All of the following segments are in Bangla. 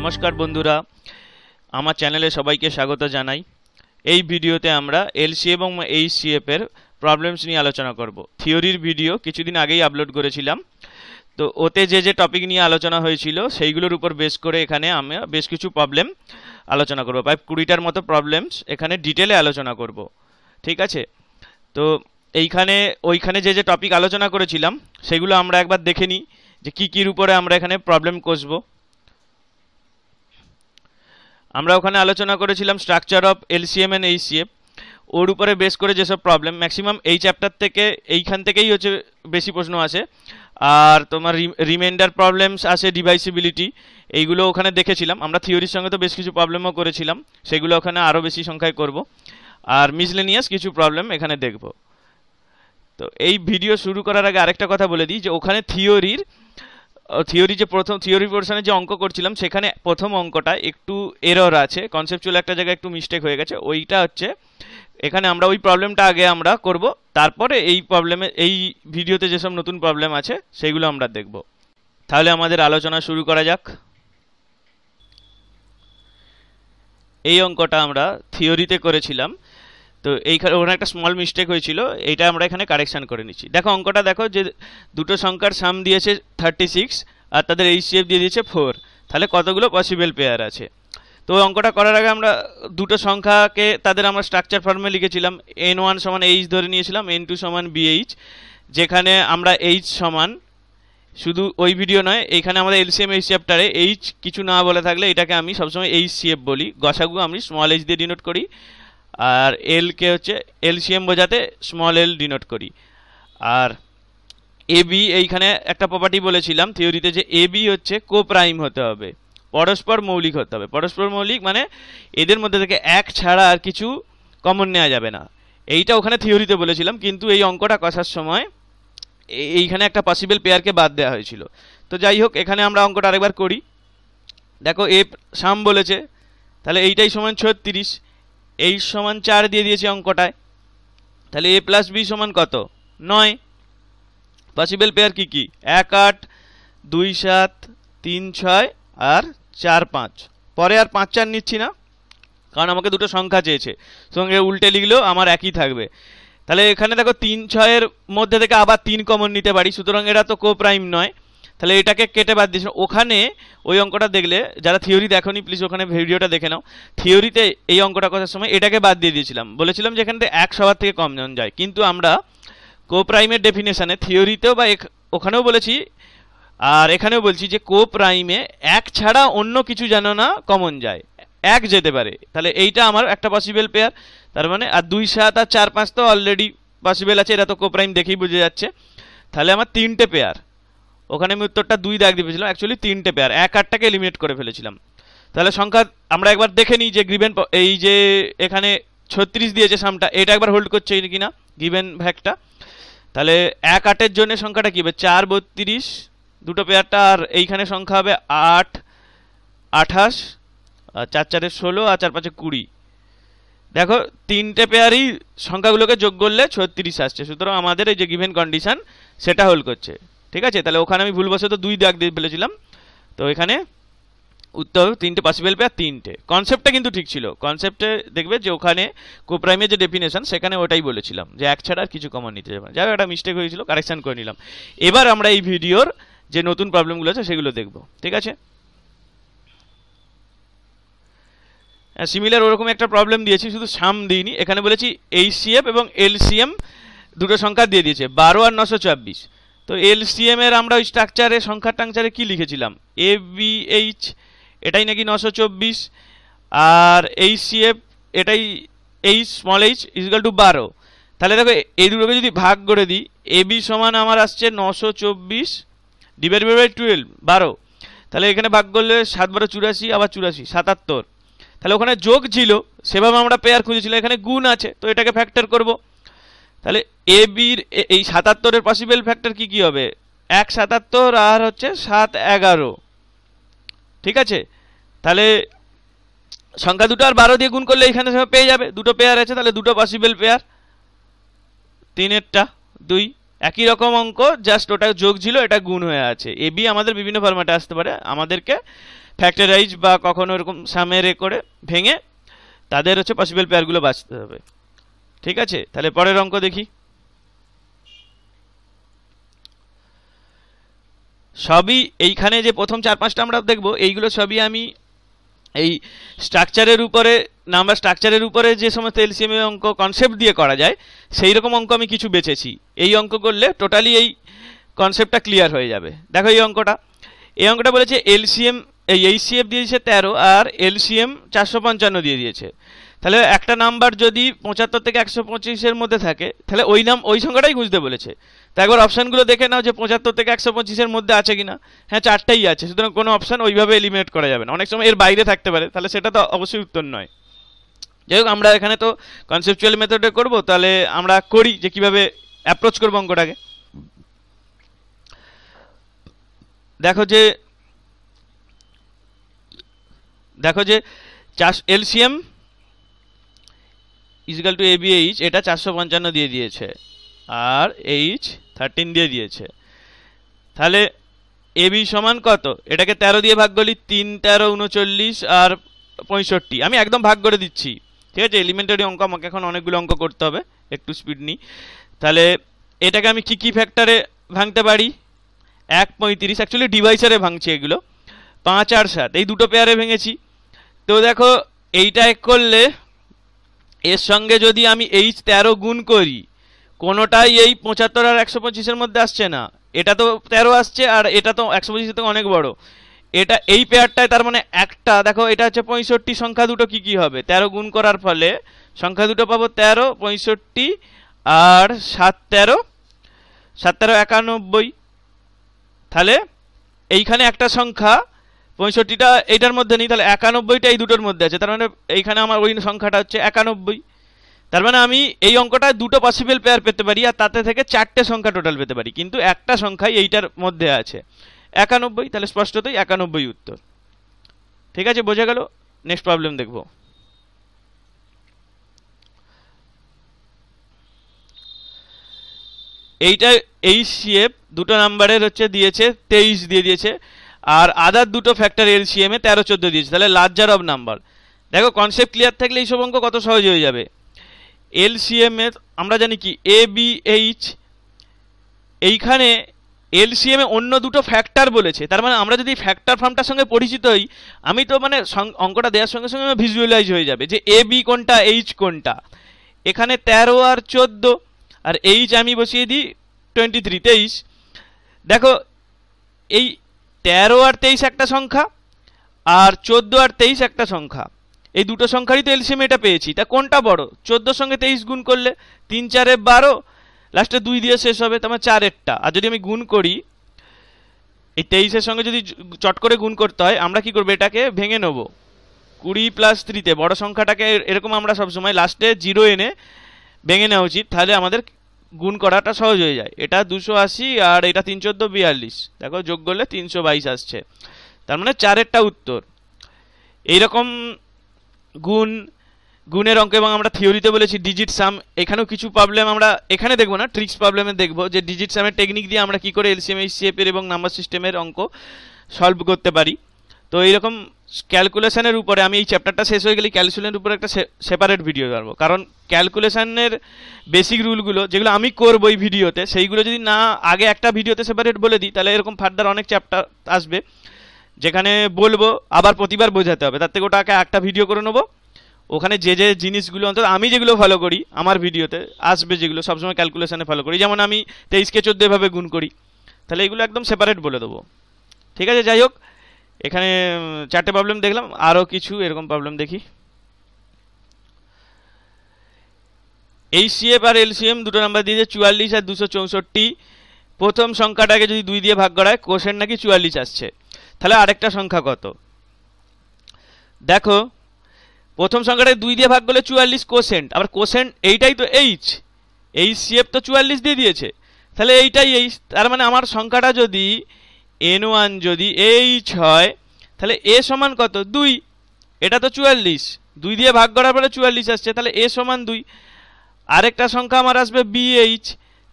নমস্কার বন্ধুরা, আমার চ্যানেলে সবাইকে স্বাগত জানাই। এই ভিডিওতে আমরা এলসি এবং এইচসিএফ এর প্রবলেমস নিয়ে আলোচনা করব। থিওরির ভিডিও কিছুদিন আগেই আপলোড করেছিলাম, তো ওতে যে টপিক নিয়ে আলোচনা হয়েছিল সেইগুলোর উপর বেস করে এখানে আমরা বেশ কিছু প্রবলেম আলোচনা করব। প্রায় 20টার মতো প্রবলেমস এখানে ডিটেলে আলোচনা করব, ঠিক আছে? তো ওইখানে যে টপিক আলোচনা করেছিলাম সেগুলো আমরা একবার দেখে নিই যে কীর উপরে আমরা এখানে প্রবলেম কষবো। আমরা ওখানে আলোচনা করেছিলাম structure of LCM and HCF. ওর উপরে বেস করে যেসব প্রবলেম ম্যাক্সিমাম এই চ্যাপ্টার থেকে এইখান থেকেই হচ্ছে বেশি প্রশ্ন আসে। আর তোমার রিমাইন্ডার প্রবলেমস আসে, ডিভাইসিবিলিটি, এইগুলো ওখানে দেখেছিলাম। আমরা থিওরির সঙ্গে তো বেশ কিছু প্রবলেমও করেছিলাম, সেগুলো ওখানে আরও বেশি সংখ্যায় করব। আর মিসলেনিয়াস কিছু প্রবলেম এখানে দেখব। তো এই ভিডিও শুরু করার আগে আরেকটা কথা বলে দিই যে ওখানে থিওরি যে প্রথম থিওরি পোর্শনে যে অঙ্ক করছিলাম সেখানে প্রথম অঙ্কটা একটু এরর আছে, কনসেপচুয়াল একটা জায়গায় একটু মিস্টেক হয়ে গেছে। ওইটা হচ্ছে এখানে আমরা ওই প্রবলেমটা আগে আমরা করব, তারপরে এই ভিডিওতে যেসব নতুন প্রবলেম আছে সেইগুলো আমরা দেখব। তাহলে আমাদের আলোচনা শুরু করা যাক। এই অঙ্কটা আমরা থিওরিতে করেছিলাম, তো এইখানে ওখানে একটা স্মল মিস্টেক হয়েছিল, এইটা আমরা এখানে কারেকশান করে নিচ্ছি। দেখো অঙ্কটা দেখো যে দুটো সংখ্যার সাম দিয়েছে 36 আর তাদের এইচসিএফ দিয়ে দিয়েছে 4, তাহলে কতগুলো পসিবল পেয়ার আছে। তো ওই অঙ্কটা করার আগে আমরা দুটো সংখ্যাকে তাদের আমরা স্ট্রাকচার ফর্মে লিখেছিলাম। n1 সমান এইচ ধরে নিয়েছিলাম, n2 সমান বিএইচ, যেখানে আমরা এইচ সমান শুধু ওই ভিডিও নয়, এইখানে আমাদের এলসিএম এইচ চ্যাপ্টারে এইচ কিছু না বলে থাকলে এটাকে আমি সবসময় এইচসিএফ বলি। গসাগু আমি স্মল এইচ দিয়ে ডিনোট করি, আর এলকে হচ্ছে এলসিএম বোঝাতে স্মল এল ডিনোট করি। আর এবি, এইখানে একটা প্রপার্টি বলেছিলাম থিওরিতে যে এবি হচ্ছে কোপ্রাইম হতে হবে, পরস্পর মৌলিক হতে হবে। পরস্পর মৌলিক মানে এদের মধ্যে থেকে এক ছাড়া আর কিছু কমন নেওয়া যাবে না। এইটা ওখানে থিওরিতে বলেছিলাম, কিন্তু এই অঙ্কটা কষার সময় এইখানে একটা পসিবল পেয়ারকে বাদ দেওয়া হয়েছিল। তো যাই হোক, এখানে আমরা অঙ্কটা আরেকবার করি। দেখো এ সাম বলেছে, তাহলে এইটাই সমান 36, এই সমান 4 দিয়ে দিয়েছে অঙ্কটায়, তাহলে এ প্লাস বি সমান কত? 9। পসিবল পেয়ার কি কি? 1 8, 2 7, 3 6 আর 4 5। পরে আর 5 4 নিচ্ছি না, কারণ আমাকে দুটো সংখ্যা চেয়েছে, সঙ্গে উল্টে লিখলেও আমার একই থাকবে। তাহলে এখানে দেখো 3 6 এর মধ্যে থেকে আবার 3 কমন নিতে পারি, সুতরাং এটা তো কোপ্রাইম নয়, তাহলে এটাকে কেটে বাদ দিয়েছি। ওখানে ওই অঙ্কটা দেখলে, যারা থিওরি দেখোনি প্লিজ ওখানে ভিডিওটা দেখে নাও। থিওরিতে এই অঙ্কটা করার সময় এটাকে বাদ দিয়ে দিয়েছিলাম, বলেছিলাম যে এখান থেকে 1 সবার থেকে কম জন যায়। কিন্তু আমরা কোপ্রাইমের ডেফিনেশনে থিওরিতেও বা ওখানেও বলেছি আর এখানেও বলছি যে কোপ্রাইমে 1 ছাড়া অন্য কিছু যেন না কমন যায়, 1 যেতে পারে। তাহলে এইটা আমার একটা পসিবল পেয়ার, তার মানে আর 2 7 আর 4 5 তো অলরেডি পসিবল আছে, এটা তো কোপ্রাইম দেখেই বোঝা যাচ্ছে। তাহলে আমার 3টে পেয়ার, ওখানে আমি উত্তরটা 2 দাগ দিয়ে ফেলেছিলাম, অ্যাকচুয়ালি 3টে পেয়ার, 1 8টাকে এলিমিনেট করে ফেলেছিলাম। তাহলে সংখ্যা আমরা একবার দেখে নিই যে গিভেন এই যে এখানে 36 দিয়েছে সামটা, এটা একবার হোল্ড করছে কিনা গিভেন ভ্যাকটা। তাহলে 1 8 এর জন্য সংখ্যাটা কী হবে? 4 32 দুটো পেয়ারটা, আর এইখানে সংখ্যা হবে 8 28, আর 4 4 16 আর 4 5 20। দেখো 3টে পেয়ারই সংখ্যাগুলোকে যোগ করলে 36 আসছে, সুতরাং আমাদের এই যে গিভেন কন্ডিশন সেটা হোল্ড করছে, ঠিক আছে? তাহলে ওখানে আমি ভুলবশত 2 দাগ দিয়ে ফেলেছিলাম, তো এখানে উত্তর 3টে পসিবল পেয়ার 3টে। কনসেপ্টটা কিন্তু ঠিক ছিল, কনসেপ্টে দেখবে যে ওখানে কোপ্রাইমের যে ডেফিনেশন সেখানে ওটাই বলেছিলাম যে 1 ছাড়া আর কিছু কমন নিতে যাবে না। যাই হোক, একটা মিস্টেক হয়েছিল, কারেকশান করে নিলাম। এবার আমরা এই ভিডিওর যে নতুন প্রবলেমগুলো আছে সেগুলো দেখব, ঠিক আছে? সিমিলার ওরকম একটা প্রবলেম দিয়েছি, শুধু সাম দিইনি। এখানে বলেছি এইচসিএফ এবং এলসিএম দুটো সংখ্যা দিয়ে দিয়েছে 12 আর 924। তো এলসিএম এর আমরা ওই স্ট্রাকচারে সংখ্যার কি লিখেছিলাম? এ বি এইচ, এটাই নাকি 924, আর এইচসিএফ এটাই H small H equal to 12। তাহলে দেখো এই দুটোকে যদি ভাগ করে দিই, এ বি সমান আমার আসছে 924 ডিভাইডেড বাই 12 12। তাহলে এখানে ভাগ করলে 7 12 84, আবার 84 77। তাহলে ওখানে যোগ ছিল, সেভাবে আমরা পেয়ার খুঁজেছিলাম, এখানে গুণ আছে, তো এটাকে ফ্যাক্টর করব। তাহলে এ বির এই 77-এর পসিবল ফ্যাক্টর কি কি হবে? 1 77 আর হচ্ছে 7 11, ঠিক আছে? তাহলে সংখ্যা দুটো আর 12 দিয়ে গুণ করলে এখানে পেয়ে যাবে, দুটো পেয়ার আছে, তাহলে দুটো পসিবল পেয়ার, 3এরটা 2, একই রকম অঙ্ক, জাস্ট ওটা যোগ ছিল, এটা গুণ হয়ে আছে। এ বি আমাদের বিভিন্ন ফরম্যাটে আসতে পারে, আমাদেরকে ফ্যাক্টরাইজ বা কখনো এরকম সামের করে ভেঙে তাদের হচ্ছে পসিবল পেয়ারগুলো বাঁচতে হবে। ঠিক আছে, তাহলে পরের অঙ্ক দেখি। সবই এইখানে যে প্রথম 4-5টা আমরা দেখব, এইগুলো সবই আমি এই স্ট্রাকচারের উপরে নাম্বার স্ট্রাকচারের উপরে যে সমস্ত এলসিএম অঙ্ক কনসেপ্ট দিয়ে করা যায় সেই রকম অঙ্ক আমি কিছু বেছেছি। এই অঙ্ক করলে টোটালি এই কনসেপ্টটা ক্লিয়ার হয়ে যাবে। দেখো এই অঙ্কটা বলেছে এলসিএম এই এইচসিএফ দিয়ে দিয়েছে 13 আর এলসিএম 455 দিয়ে দিয়েছে। তাহলে একটা নাম্বার যদি 75 থেকে 125-এর মধ্যে থাকে তাহলে ওই সংখ্যাটাই খুঁজতে বলেছে। তো একবার অপশানগুলো দেখে নাও যে 75 থেকে 125-এর মধ্যে আছে কিনা। হ্যাঁ, 4টাই আছে, সুতরাং কোনো অপশান ওইভাবে এলিমিনেট করা যাবে না। অনেক সময় এর বাইরে থাকতে পারে, তাহলে সেটা তো অবশ্যই উত্তর নয়। যাই হোক, আমরা এখানে তো কনসেপচুয়াল মেথডে করব, তাহলে আমরা করি যে কিভাবে অ্যাপ্রোচ করবো অঙ্কটাকে। দেখো যে LCM equal to AB H, এটা 455 দিয়ে দিয়েছে আর এইচ 13 দিয়ে দিয়েছে। তাহলে এবি সমান কত? এটাকে 13 দিয়ে ভাগ করলি 3 13 39 আর 65। আমি একদম ভাগ করে দিচ্ছি, ঠিক আছে? এলিমেন্টারি অঙ্ক, আমাকে এখন অনেকগুলো অঙ্ক করতে হবে, একটু স্পিড নিই। তাহলে এটাকে আমি কি ফ্যাক্টরে ভাঙতে পারি? 1 35, অ্যাকচুয়ালি ডিভাইসারে ভাঙছি এগুলো। 5 আর 7 এই দুটো পেয়ারে ভেঙেছি। তো দেখো এইটা এক করলে এর সঙ্গে যদি আমি এইচ 13 গুণ করি, কোনোটাই এই 75 আর 125-এর মধ্যে আসছে না। এটা তো 13 আসছে আর এটা তো 125 থেকে অনেক বড়। এটা এই পেয়ারটায়, তার মানে একটা দেখো এটা হচ্ছে 65। সংখ্যা দুটো কি হবে? 13 গুণ করার ফলে সংখ্যা দুটো পাবো 13 65 আর 7 13 91। তাহলে এইখানে একটা সংখ্যা 65টা এইটার মধ্যে নেই, তাহলে 91টা এই দুটোর মধ্যে আছে। তার মানে এইখানে আমার ওই সংখ্যাটা হচ্ছে 91। তার মানে আমি এই অঙ্কটায় দুটো পসিবল পেয়ার পেতে পারি আর তাতে থেকে 4টে সংখ্যা টোটাল পেতে পারি, কিন্তু একটা সংখ্যাই এইটার মধ্যে আছে 91। তাহলে স্পষ্টতই 91 উত্তর। ঠিক আছে, বোঝা গেল? নেক্সট প্রবলেম দেখব। এইটা এইচসিএফ দুটো নাম্বারের হচ্ছে দিয়েছে 23 দিয়ে দিয়েছে আর আদার দুটো ফ্যাক্টর এলসিএম এ 13 14 দিয়েছে। তাহলে লার্জার অফ নাম্বার। দেখো কনসেপ্ট ক্লিয়ার থাকলে এইসব অঙ্ক কত সহজ হয়ে যাবে। এলসিএম এ আমরা জানি কি এ বি এইচ, এইখানে এলসিএম এ অন্য দুটো ফ্যাক্টর বলেছে। তার মানে আমরা যদি ফ্যাক্টর ফর্মটার সঙ্গে পরিচিত হই, আমি তো মানে অঙ্কটা দেওয়ার সঙ্গে সঙ্গে ভিজুয়ালাইজ হয়ে যাবে যে এ বি কোনটা এইচ কোনটা। এখানে 13 আর 14 আর এইচ আমি বসিয়ে দিই 23। দেখো এই 13 আর 23 একটা সংখ্যা আর 14 আর 23 একটা সংখ্যা, এই দুটো সংখ্যারই তো এলসিএম এটা পেয়েছি। তা কোনটা বড়? 14 সঙ্গে 23 গুণ করলে 3 4 12, লাস্টে 2 দিয়ে শেষ হবে, তার মানে 4 আর যদি আমি গুণ করি এই 23-এর সঙ্গে যদি চট করে গুণ করতে হয়, আমরা কি করবো? এটাকে ভেঙে নেব 20 + 3-তে। বড় সংখ্যাটাকে এরকম আমরা সবসময় লাস্টে 0 এনে ভেঙে নেওয়া উচিত, তাহলে আমাদের গুণ করাটা সহজ হয়ে যায়। এটা 280 আর এটা 3 14 42, দেখো যোগ করলে 322 আসছে। তার মানে 4-এরটা উত্তর। এইরকম গুণের অঙ্ক, এবং আমরা থিওরিতে বলেছি ডিজিট সাম। এখানেও কিছু প্রবলেম আমরা এখানে দেখবো না, ট্রিক্স প্রবলেমে দেখবো যে ডিজিট সামের টেকনিক দিয়ে আমরা কি করে এলসিএম এইচসিএফ এর এবং নাম্বার সিস্টেমের অঙ্ক সলভ করতে পারি। তো এইরকম ক্যালকুলেশনের উপরে আমি এই চ্যাপ্টারটা শেষ হয়ে গেলে ক্যালকুলেশনের উপরে একটা সেপারেট ভিডিও করবো, কারণ ক্যালকুলেশনের বেসিক রুলগুলো যেগুলো আমি করবো এই ভিডিওতে, সেইগুলো যদি না আগে একটা ভিডিওতে সেপারেট বলে দিই, তাহলে এরকম ফার্দার অনেক চ্যাপ্টার আসবে যেখানে বলবো আবার প্রতিবার বোঝাতে হবে। তার থেকে ওটাকে একটা ভিডিও করে নেবো, ওখানে যে যে জিনিসগুলো অন্তত আমি যেগুলো ফলো করি আমার ভিডিওতে আসবে, যেগুলো সবসময় ক্যালকুলেশনে ফলো করি, যেমন আমি 23কে 14 এভাবে গুণ করি, তাহলে এগুলো একদম সেপারেট বলে দেবো। ঠিক আছে, যাই হোক, এখানে 4টে প্রবলেম দেখলাম, আরও কিছু এরকম প্রবলেম দেখি। এইচসিএফ আর এলসিএম দুটো নাম্বার দিয়েছে 44 আর 264। প্রথম সংখ্যাটাকে যদি 2 দিয়ে ভাগ করা হয় কোশেন্ট নাকি 44 আসছে। তাহলে আরেকটা সংখ্যা কত? দেখো প্রথম সংখ্যাটাকে 2 দিয়ে ভাগ করলে 44 কোশেন্ট, আবার কোশেন্ট এইটাই তো এইচসিএফ তো 44 দিয়ে দিয়েছে, তাহলে এইটাই এইচ। তার মানে আমার সংখ্যাটা যদি n1 যদি এইচ হয়, তাহলে এ সমান কত? 2। এটা তো 44, 2 দিয়ে ভাগ করার পরে 44 আসছে, তাহলে এ সমান 2। আরেকটা সংখ্যা আমার আসবে বিএইচ,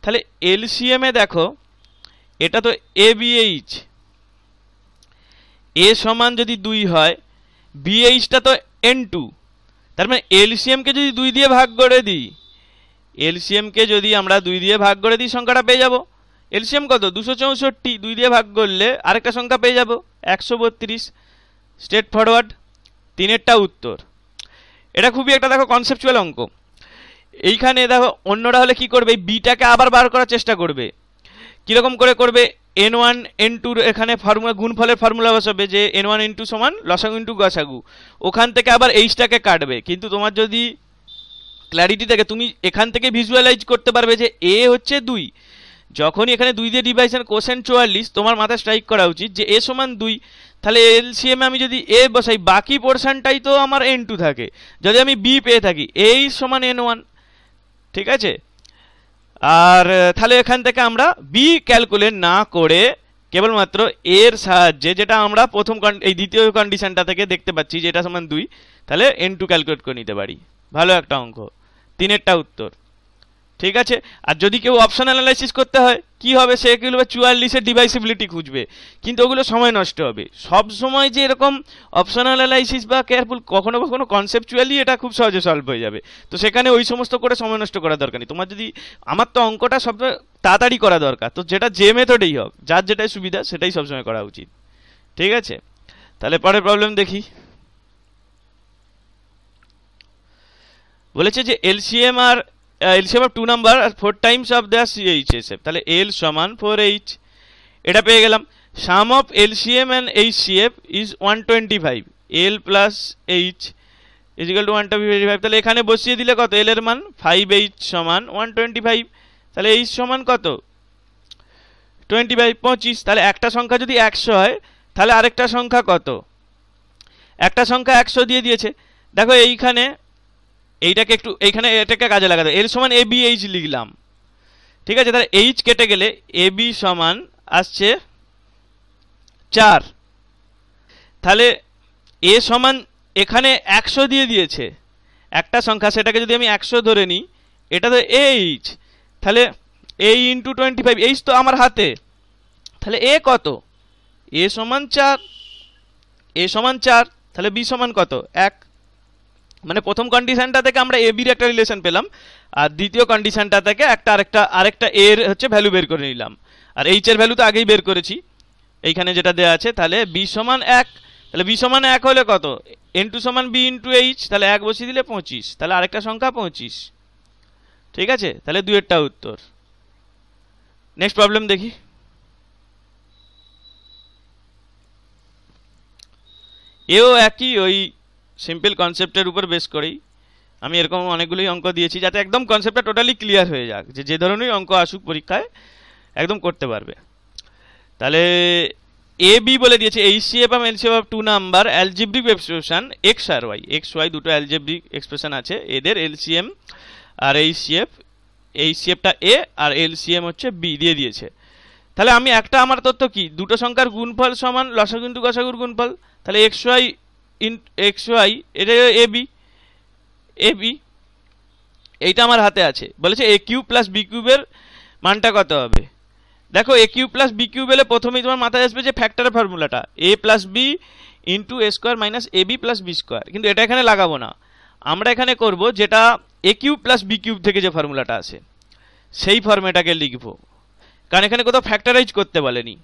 তাহলে এলসিএম এ দেখো এটা তো এ বিএইচ, এ সমান যদি 2 হয়, বিএইচটা তো n2, তার মানে এলসিএমকে যদি 2 দিয়ে ভাগ করে দিই, এলসিএমকে যদি আমরা 2 দিয়ে ভাগ করে দিই সংখ্যাটা পেয়ে যাব। এলসিএম কত? 264, 2 দিয়ে ভাগ করলে আরেকটা সংখ্যা পেয়ে যাব 132। স্ট্রেট ফরওয়ার্ড, 3এরটা উত্তর। এটা খুবই একটা দেখো কনসেপচুয়াল অঙ্ক। এইখানে দেখো অন্যরা হলে কি করবে, এই বিটাকে আবার বার করার চেষ্টা করবে। কীরকম করে করবে, n1 n2 এখানে ফর্মুলা, গুণফলের ফর্মুলা বসাবে যে n1 n2 সমান লসাগু ইন্টু গসাগু, ওখান থেকে আবার এইচটাকে কাটবে। কিন্তু তোমার যদি ক্ল্যারিটি থাকে, তুমি এখান থেকে ভিজুয়ালাইজ করতে পারবে যে এ হচ্ছে 2। যখনই এখানে 2 দিয়ে ডিভাইশন কোসেন্ট 44, তোমার মাথায় স্ট্রাইক করা উচিত যে এ সমান 2, তাহলে এলসিএম আমি যদি এ বসাই, বাকি পোর্শনটাই তো আমার n2 থাকে। যদি আমি বি পেয়ে থাকি, এই সমান n1, ঠিক আছে। আর তাহলে এখান থেকে আমরা বি ক্যালকুলেট না করে কেবলমাত্র এর সাহায্যে, যেটা আমরা এই দ্বিতীয় কন্ডিশনটা থেকে দেখতে পাচ্ছি যে এটা সমান 2, তাহলে n2 ক্যালকুলেট করে নিতে পারি। ভালো একটা অঙ্ক, 3এরটা উত্তর, ঠিক আছে। আর যদি কেউ অপশন অ্যানালাইসিস করতে হয়, কি হবে, সে কি বলবে 44-এর ডিভাইসিবিলিটি খুঁজবে, কিন্তু ওগুলো সময় নষ্ট হবে। সব সময় যে এরকম অপশন অ্যানালাইসিস বা কেয়ারফুল, কখনো কখনো কনসেপচুয়ালি এটা খুব সহজে সলভ হয়ে যাবে। তো সেখানে ওই সমস্ত করে সময় নষ্ট করার দরকার নেই। তোমার যদি, আমার তো অঙ্কটা সব তাড়াতাড়ি করা দরকার, তো যেটা যে মেথডেই হোক, যার যেটাই সুবিধা সেটাই সবসময় করা উচিত, ঠিক আছে। তাহলে পরের প্রবলেম দেখি। বলেছে যে এলসিএম আর LCM of 2 number আর 4 times of their CHSF, তাহলে L সমান 4H, এটা পেয়ে গেলাম। Sum of LCM and HCF is 125, L plus H is equal to 125, তাহলে এখানে বসিয়ে দিলে কত, L এর মান 5H সমান 125, তাহলে H সমান কত 25, 25। তাহলে একটা সংখ্যা যদি 100 হয়, তাহলে আরেকটা সংখ্যা কত, একটা সংখ্যা 100 দিয়ে দিয়েছে। দেখো এইখানে এইটাকে একটু, এইখানে এটাকে কাজে লাগাতে, এল সমান এ বি এইচ লিখলাম, ঠিক আছে। তাহলে এইচ কেটে গেলে এ বি সমান আসছে 4। তাহলে এ সমান এখানে 100 দিয়ে দিয়েছে একটা সংখ্যা, সেটাকে যদি আমি 100 ধরে নিই, এটা তো এইচ, তাহলে এ ইন্টু 25, এইচ তো আমার হাতে, তাহলে এ কত, এ সমান 4, এ সমান 4, তাহলে বি সমান কত 1। মানে প্রথম কন্ডিশনটা থেকে আমরা এ বির একটা রিলেশন পেলাম, আর দ্বিতীয় কন্ডিশনটা থেকে আরেকটা এর হচ্ছে ভ্যালু বের করে নিলাম। আর এইচ এর ভ্যালু তো আগেই বের করেছি, এইখানে যেটা দেওয়া আছে। তাহলে বি সমান 1, তাহলে বি সমান 1 হলে কত, n2 সমান বি ইন্টু এইচ, তাহলে 1 বসিয়ে দিলে 25, তাহলে আরেকটা সংখ্যা 25, ঠিক আছে। তাহলে 2এরটা উত্তর। নেক্সট প্রবলেম দেখি। এও একই ওই সিম্পল কনসেপ্টের উপর বেস করেই আমি এরকম অনেকগুলোই অঙ্ক দিয়েছি, যাতে একদম কনসেপ্টটা টোটালি ক্লিয়ার হয়ে যাক, যে ধরনের অঙ্ক আসুক পরীক্ষায় একদম করতে পারবে। তাহলে এ বি বলে দিয়েছে এইচসিএফ এবং LCF of 2 number algebraic expression X আর ওয়াই, এক্স ওয়াই দুটো অ্যালজেব্রিক এক্সপ্রেশন আছে, এদের এলসিএম আর এইচসিএফটা এ আর এলসিএম হচ্ছে বি দিয়ে দিয়েছে। তাহলে আমি একটা, আমার তথ্য কি, দুটো সংখ্যার গুণফল সমান লসাগু ইন্টু গসাগুর গুণফল, তাহলে এক্স ওয়াই এটা এ বি এইটা আমার হাতে আছে। বলেছে এ কিউব প্লাস বি কিউবের মানটা কত হবে। দেখো এ কিউব প্লাস বি কিউব এলে প্রথমেই তোমার মাথায় আসবে যে ফ্যাক্টরের ফর্মুলাটা, এ plus B into A square minus A B plus B square, কিন্তু এটা এখানে লাগাবো না, আমরা এখানে করব যেটা এ কিউব প্লাস বি কিউব থেকে যে ফর্মুলাটা আছে সেই ফর্মেটাকে লিখবো, কারণ এখানে কোথাও ফ্যাক্টরাইজ করতে বলেনি।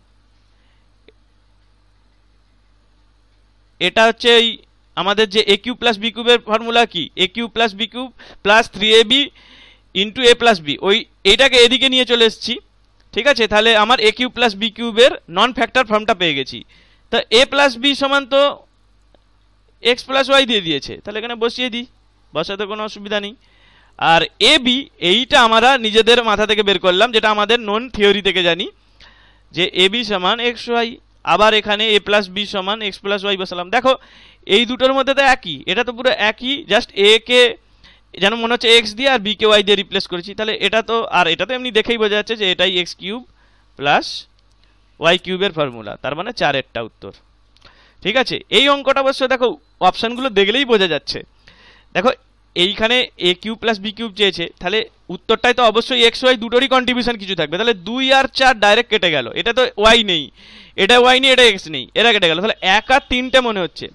এটা হচ্ছে এই আমাদের যে এ কিউব প্লাস বি কিউবের ফর্মুলা কি, A cube plus B cube plus 3ab into A plus B, ওই এইটাকে এদিকে নিয়ে চলে এসেছি, ঠিক আছে। তাহলে আমার এ কিউব প্লাস বি কিউবের নন ফ্যাক্টর ফর্মটা পেয়ে গেছি। তা এ প্লাস বি সমান তো এক্স প্লাস ওয়াই দিয়ে দিয়েছে, তাহলে এখানে বসিয়ে দিই, বসাতে কোনো অসুবিধা নেই। আর এ বি এইটা আমরা নিজেদের মাথা থেকে বের করলাম, যেটা আমাদের নন থিওরি থেকে জানি যে এ বি সমান এক্স ওয়াই, আবার এখানে এ প্লাস বি সমান এক্স প্লাস ওয়াই বসালাম। দেখো এই দুটোর মধ্যে তো একই, এটা তো পুরো একই, জাস্ট এ কে যেন মনে হচ্ছে এক্স দিয়ে আর বি কে ওয়াই দিয়ে রিপ্লেস করেছি, তাহলে এটা তো, আর এটা তো এমনি দেখেই বোঝা যাচ্ছে যে এটাই এক্স কিউব প্লাস ওয়াই কিউবের ফর্মুলা, তার মানে 4এরটা উত্তর, ঠিক আছে। এই অঙ্কটা অবশ্য দেখো অপশানগুলো দেখলেই বোঝা যাচ্ছে। দেখো এইখানে এ কিউব প্লাস বি কিউব চেয়েছে, তাহলে উত্তরটাই তো অবশ্যই এক্স ওয়াই দুটোরই কন্ট্রিবিউশন কিছু থাকবে। তাহলে 2 আর 4 ডাইরেক্ট কেটে গেল, এটা তো ওয়াই নেই, এটা ওয়াই নেই, এটা এক্স নেই, এটা কেটে গেল। তাহলে 1 আর 3টে মনে হচ্ছে।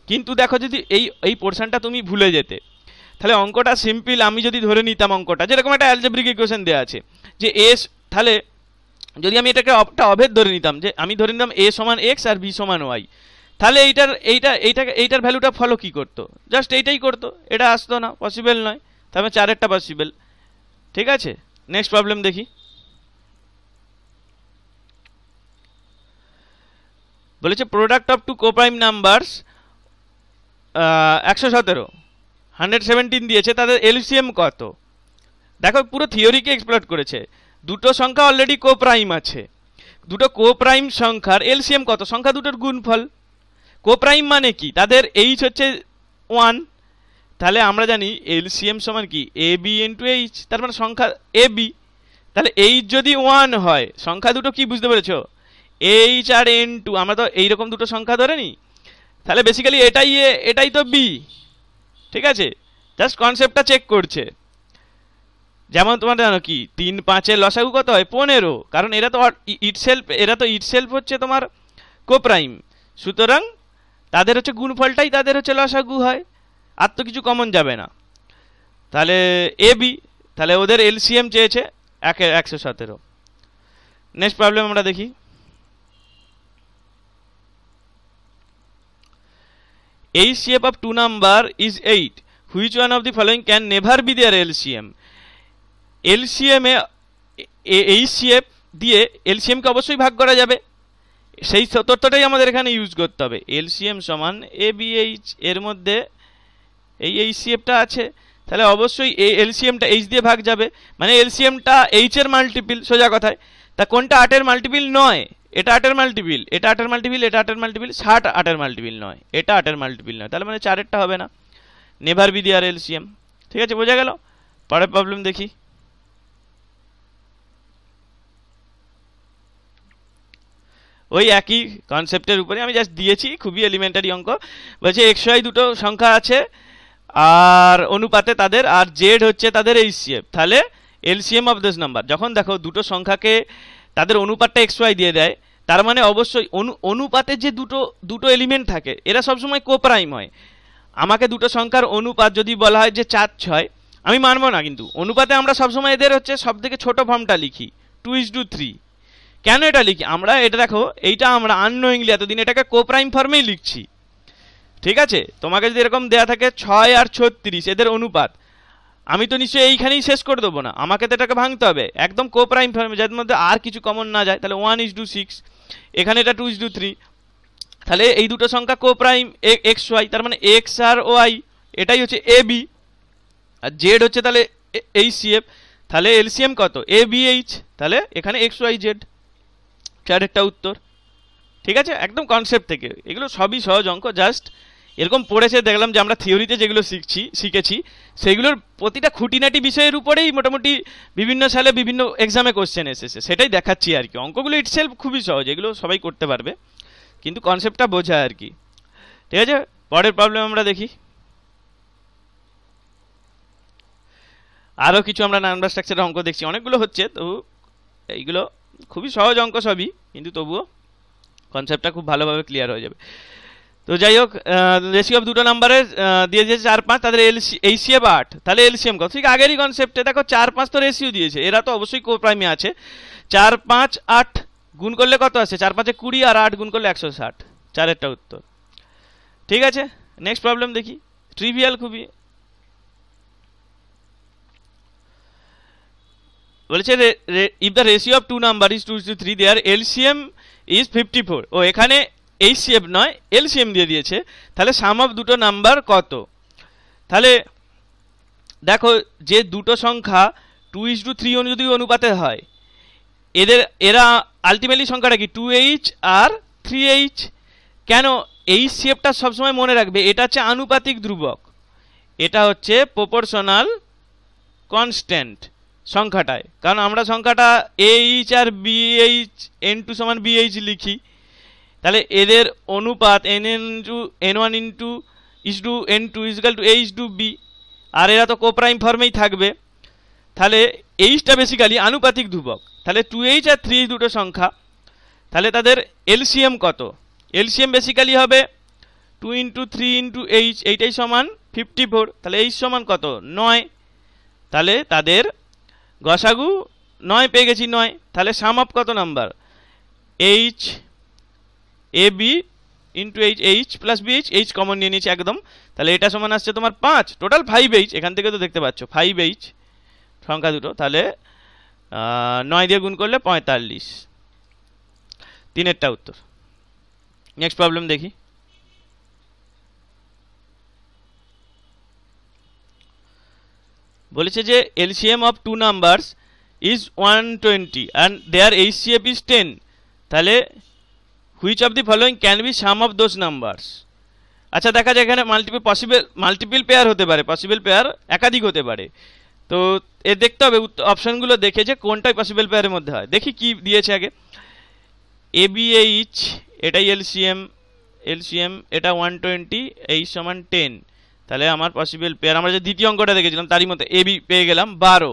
কিন্তু দেখো যদি এই পোর্শনটা তুমি ভুলে যেতে, তাহলে অঙ্কটা সিম্পল। আমি যদি ধরে নিতাম অঙ্কটা যেরকম একটা অ্যালজেব্রিক ইকুয়েশন দেওয়া আছে যে এস, তাহলে যদি আমি এটাকে একটা অভেদ ধরে নিতাম, যে আমি ধরে নিতাম এ সমান এক্স আর বি সমান ওয়াই, তাহলে এইটার ভ্যালুটা ফলো কি করতো? জাস্ট এইটাই করতো, এটা আসতো না, পসিবল নয়। তারপরে 4এরটা পসিবল। ঠিক আছে, নেক্সট প্রবলেম দেখি। বলেছে product of two coprime numbers 117 117 দিয়েছে, তাদের এলসিএম কত? দেখো পুরো থিওরিকে এক্সপ্লোর করেছে। দুটো সংখ্যা অলরেডি কোপ্রাইম আছে, দুটো কোপ্রাইম সংখ্যার এলসিএম কত? সংখ্যা দুটোর গুণফল। কোপ্রাইম মানে কি? তাদের এইচ হচ্ছে 1, তাহলে আমরা জানি এলসিএম সমান কি এ বি ইন্টু এইচ, তার মানে সংখ্যা এ বি। তাহলে এইচ যদি 1 হয়, সংখ্যা দুটো কি বুঝতে পেরেছো? H R N two. আমরা তো এইরকম দুটো সংখ্যা ধরে নিই, তাহলে বেসিক্যালি এটাই এ, এটাই তো বি। ঠিক আছে, জাস্ট কনসেপ্টটা চেক করছে। যেমন তোমার জানো কি 3 5-এর লসাগু কত হয়? 15, কারণ এরা তো ইটসেলফ হচ্ছে তোমার কোপ্রাইম, সুতরাং তাদের হচ্ছে গুণফলটাই তাদের হচ্ছে লসাগু হয়, আর তো কিছু কমন যাবে না। তাহলে এ বি, তাহলে ওদের এলসিএম চেয়েছে 117। নেক্সট প্রবলেম আমরা দেখি। HCF of two number is 8. Which one of the following can never be their LCM? LCM A HCF দিয়ে LCM কে অবশ্যই ভাগ করা যাবে, সেই তথ্যটাই আমাদের এখানে ইউজ করতে হবে। LCM সমান ABH, এর মধ্যে এই HCFটা আছে, তাহলে অবশ্যই এই LCMটা H দিয়ে ভাগ যাবে, মানে LCMটা H এর মাল্টিপল, সোজা কথায়। তা কোনটা 8-এর মাল্টিপল নয়? এটা 8-এর মাল্টিপল, এটা 8-এর মাল্টিপল, এটা 8-এর মাল্টিপল, 60 8-এর মাল্টিপল নয়, এটা 8-এর মাল্টিপল নয়, তাহলে মানে 4-এরটা হবে না, নেভার বি দেয়ার এলসিএম। ঠিক আছে, বোঝা গেল? পরের প্রবলেম দেখি। ওই একই কনসেপ্টের উপরে আমি জাস্ট দিয়েছি, খুবই এলিমেন্টারি অঙ্ক। বলছে এক্স ওয়াই দুটো সংখ্যা আছে আর অনুপাতে তাদের, আর জেড হচ্ছে তাদের এইচসিএফ, তাহলে এলসিএম অফ দিস নাম্বার। যখন দেখো দুটো সংখ্যাকে তাদের অনুপাতটা এক্স ওয়াই দিয়ে দেয়, তার মানে অবশ্যই অনুপাতে যে দুটো এলিমেন্ট থাকে এরা সবসময় কোপ্রাইম হয়। আমাকে দুটো সংখ্যার অনুপাত যদি বলা হয় যে 4-6, আমি মানবো না, কিন্তু অনুপাতে আমরা সবসময় এদের হচ্ছে সব থেকে ছোট ফর্মটা লিখি 2:3। কেন এটা লিখি আমরা? এটা দেখো, এইটা আমরা আননোয়িংলি এতদিন এটাকে কোপ্রাইম ফর্মেই লিখছি। ঠিক আছে, তোমাকে যদি এরকম দেয়া থাকে 6 আর 36 এদের অনুপাত, আমি তো নিশ্চয়ই এইখানেই শেষ করে দেবো না, আমাকে তো এটাকে ভাঙতে হবে একদম কোপ্রাইম ফর্মে, যার মধ্যে আর কিছু কমন না যায়। তাহলে 1:6, এখানে এটা 2:3, তাহলে এই দুটো সংখ্যা কোপ্রাইম এক্স ওয়াই, তার মানে এক্স আর ওয়াই, এটাই হচ্ছে এ বি, আর জেড হচ্ছে তাহলে এইচসিএফ। তাহলে এলসিএম কত? এ বি এইচ, তাহলে এখানে এক্স ওয়াই জেড, 4-এরটা উত্তর। ঠিক আছে, একদম কনসেপ্ট থেকে, এগুলো সবই সহজ অঙ্ক, জাস্ট এরকম পড়েছে দেখলাম যে আমরা থিওরিতে যেগুলো শিখেছি সেগুলোর প্রতিটা খুঁটিনাটি বিষয়ের উপরেই মোটামুটি বিভিন্ন সালে বিভিন্ন এক্সামে কোশ্চেন এসেছে, সেটাই দেখাচ্ছি আর কি। অঙ্কগুলো ইটসেলফ খুবই সহজ, এগুলো সবাই করতে পারবে, কিন্তু কনসেপ্টটা বোঝা আর কি। ঠিক আছে, পরের প্রবলেম আমরা দেখি। আরও কিছু আমরা নাম্বার স্ট্রাকচারের অঙ্ক দেখছি, অনেকগুলো হচ্ছে, তবু এইগুলো খুবই সহজ অঙ্ক সবই, কিন্তু তবুও কনসেপ্টটা খুব ভালোভাবে ক্লিয়ার হয়ে যাবে। তো যাই হোক, রেশিও অফ দুটো নাম্বারের দিয়ে দিয়েছে 4-5, তাদের এইচসিএফ 8, তাহলে এলসিএম কত? ঠিক আগেরই কনসেপ্টে দেখো 4-5 তো রেশিও দিয়েছে, এরা তো অবশ্যই কোপ্রাইমে আছে। 4 5 8 গুণ করলে কত আসে? 4 5 20 আর 8 গুণ করলে 160, 4-এরটা উত্তর। ঠিক আছে, নেক্সট প্রবলেম দেখি, ট্রিভিয়াল খুবই। বলেছে if the ratio of two number is 2:3, their LCM is 54। ও এখানে এইচসিএফ নয় এলসিএম দিয়ে দিয়েছে, তাহলে সাম অফ দুটো নাম্বার কত? তাহলে দেখো, যে দুটো সংখ্যা 2:3 যদি অনুপাতে হয়, এরা আলটিমেটলি সংখ্যাটা কি 2h আর 3h। কেন? এইচসিএফটা সবসময় মনে রাখবে, এটা হচ্ছে আনুপাতিক ধ্রুবক, এটা হচ্ছে প্রপোর্শনাল কনস্ট্যান্ট সংখ্যাটায়, কারণ আমরা সংখ্যাটা এইচ আর বিএইচ n2 সমান বিএইচ লিখি, তাহলে এদের অনুপাত n1 into n2 is equal to h to B, আর এরা তো কোপ্রাইম ফর্মেই থাকবে, তাহলে এইচটা বেসিক্যালি আনুপাতিক ধ্রুবক। তাহলে 2h আর 3h দুটো সংখ্যা, তাহলে তাদের এলসিএম কত? এলসিএম বেসিক্যালি হবে 2 × 3 × h, এইটাই সমান 54। তাহলে h সমান কত? 9। তাহলে তাদের গসাগু 9 পেয়ে গেছি, 9। তাহলে সাম অফ কত number? h a b × h, h plus bh, h common নিয়ে নিয়েছি একদম। তাহলে এটা সমান আসছে তোমার 5, টোটাল 5h। এখান থেকে তো দেখতে পাচ্ছ 5h সংখ্যা দুটো। তাহলে 9 দিয়ে গুণ করলে 45। 3এরটা উত্তর। নেক্সট প্রবলেম দেখি। বলেছে যে LCM of two numbers is 120 and their HCF is 10। তাহলে which of the following can be sum of those numbers? আচ্ছা, দেখা যায় এখানে মাল্টিপল পেয়ার হতে পারে, পসিবল পেয়ার একাধিক হতে পারে। তো এ দেখতে হবে অপশনগুলো দেখে যে কোনটাই পসিবল পেয়ারের মধ্যে হয়। দেখি কি দিয়েছে আগে। এ বি এইচ, এটাই এলসিএম এটা 120, এইচ সমান 10। তাহলে আমার পসিবল পেয়ার, আমরা যে দ্বিতীয় অঙ্কটা দেখেছিলাম তারই মতো এ বি পেয়ে গেলাম 12।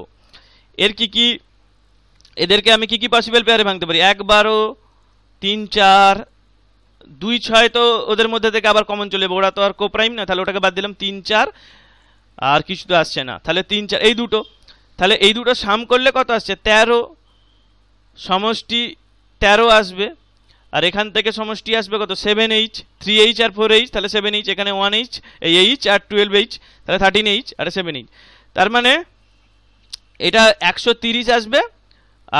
এর কি এদেরকে আমি কি পসিবল পেয়ারে ভাঙতে পারি? 1 12, 3 4, 2 6 তো ওদের মধ্যে থেকে আবার কমন চলে যাবে, ওরা তো আর কোপ্রাইম না, তাহলে ওটাকে বাদ দিলাম। 3 4 আর কিছু তো আসছে না, তাহলে 3 4 এই দুটো। তাহলে এই দুটো সাম করলে কত আসছে? 13, সমষ্টি 13 আসবে। আর এখান থেকে সমষ্টি আসবে কত? 7h, 3h আর 4h, তাহলে 7h, এখানে 1h, এই h আর 12h, তাহলে 13h আর 7h। তার মানে এটা 130 আসবে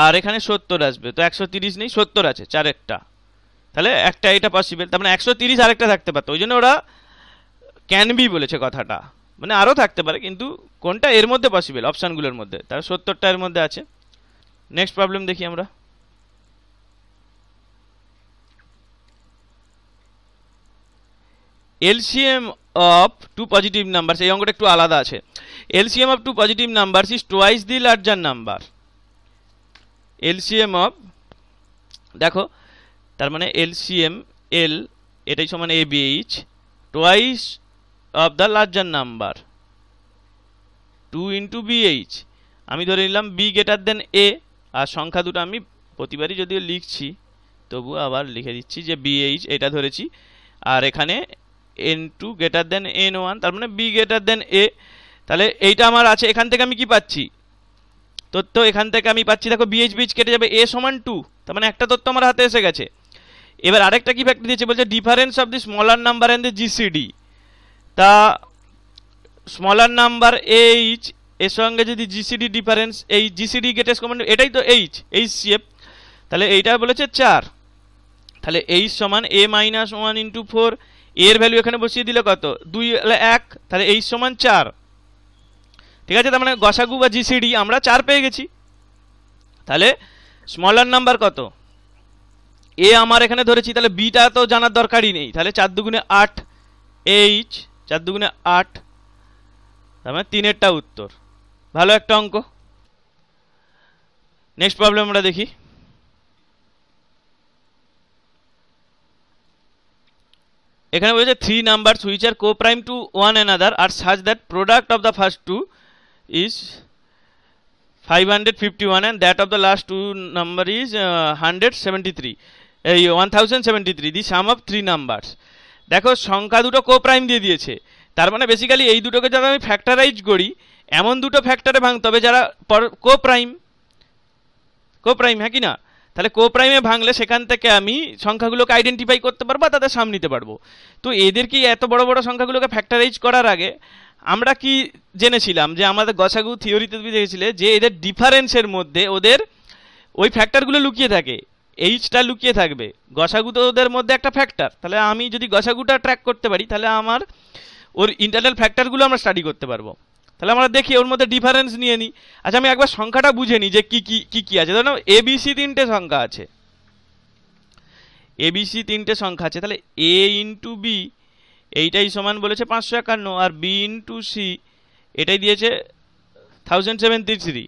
আর এখানে 70 আসবে। তো 130 নেই, 70 আছে, 4 একটা। তাহলে একটা এটা পসিবল, তার মানে 130 আরেকটা থাকতে পারতো, ওই জন্য ওরা ক্যান বি বলেছে কথাটা। মানে আরও থাকতে পারে, কিন্তু কোনটা এর মধ্যে পসিবল অপশানগুলোর মধ্যে, তার 70টা এর মধ্যে আছে। নেক্সট প্রবলেম দেখি আমরা। LCM of two positive numbers, এই অঙ্কটা একটু আলাদা আছে। LCM of two positive numbers is twice the larger number. LCM of, দেখো তার মানে এলসিএম এল এটাই সমান A B H, twice of the larger number 2 × BH। আমি ধরে নিলাম বি গ্রেটার দেন এ, আর সংখ্যা দুটো আমি প্রতিবারই যদিও লিখছি তবু আবার লিখে দিচ্ছি যে BH এটা ধরেছি, আর এখানে n2 গ্রেটার দেন n1, তার মানে বি গ্রেটার দেন এ। তাহলে এইটা আমার আছে, এখান থেকে আমি কি পাচ্ছি? তথ্য এখান থেকে আমি পাচ্ছি, দেখো BH কেটে যাবে, a সমান 2, তার মানে একটা তথ্য আমার হাতে এসে গেছে। এবার আরেকটা কি ফ্যাক্টর দিয়েছে, বলছে difference of the smaller number and the GCD. তা স্মলার নাম্বার এইচ, এর সঙ্গে যদি জিসিডি ডিফারেন্স, এই জিসিডি গেটেস কমন, এটাই তো এইচসিএফ, তাহলে এইটা বলেছে 4। তাহলে এইচ সমান a - 1 × 4, এর ভ্যালু এখানে বসিয়ে দিলে কত? 2 1, তাহলে এইচ সমান 4। ঠিক আছে, তার মানে গসাগু বা জিসিডি আমরা 4 পেয়ে গেছি। তাহলে স্মলার নাম্বার কত? এ আমার এখানে ধরেছি, তাহলে বিটা তো জানার দরকারই নেই। তাহলে 4 2 8, এইচ 4 2 8, তার মানে 3এরটা উত্তর। ভালো একটা অঙ্ক। নেক্সট প্রবলেম আমরা দেখি। এখানে বলেছে 3 numbers which are coprime to one another are such that product of the first two is 551 and that of the last two number is 173, 1073, the sum of 3 numbers। দেখো সংখ্যা দুটো কোপ্রাইম দিয়ে দিয়েছে, তার মানে বেসিক্যালি এই দুটোকে যারা আমি ফ্যাক্টরাইজ করি, এমন দুটো ফ্যাক্টরে ভাঙতে হবে যারা কোপ্রাইম, হ্যাঁ কি না? তাহলে কোপ্রাইমে ভাঙলে সেখান থেকে আমি সংখ্যাগুলোকে আইডেন্টিফাই করতে পারবো, তাদের সাম নিতে পারবো। তো এদেরকে এত বড় বড় সংখ্যাগুলোকে ফ্যাক্টরাইজ করার আগে আমরা কি জেনেছিলাম, যে আমাদের গসাগু থিওরিতে তুমি দেখেছিলে যে এদের ডিফারেন্সের মধ্যে ওদের ওই ফ্যাক্টরগুলো লুকিয়ে থাকে, এইচটা লুকিয়ে থাকবে। গসাগু তো ওদের মধ্যে একটা ফ্যাক্টর, তাহলে আমি যদি গসাগুটা ট্র্যাক করতে পারি তাহলে আমার ওর ইন্টারনাল ফ্যাক্টরগুলো আমরা স্টাডি করতে পারবো। তাহলে আমরা দেখি ওর মধ্যে ডিফারেন্স নিয়ে নিই। আচ্ছা, আমি একবার সংখ্যাটা বুঝে নিই যে কি আছে। ধরো এবিসি 3টে সংখ্যা আছে, এবিসি 3টে সংখ্যা আছে, তাহলে এ ইন্টু বি এইটাই সমান বলেছে 551, আর বি ইন্টু সি এটাই দিয়েছে 1073,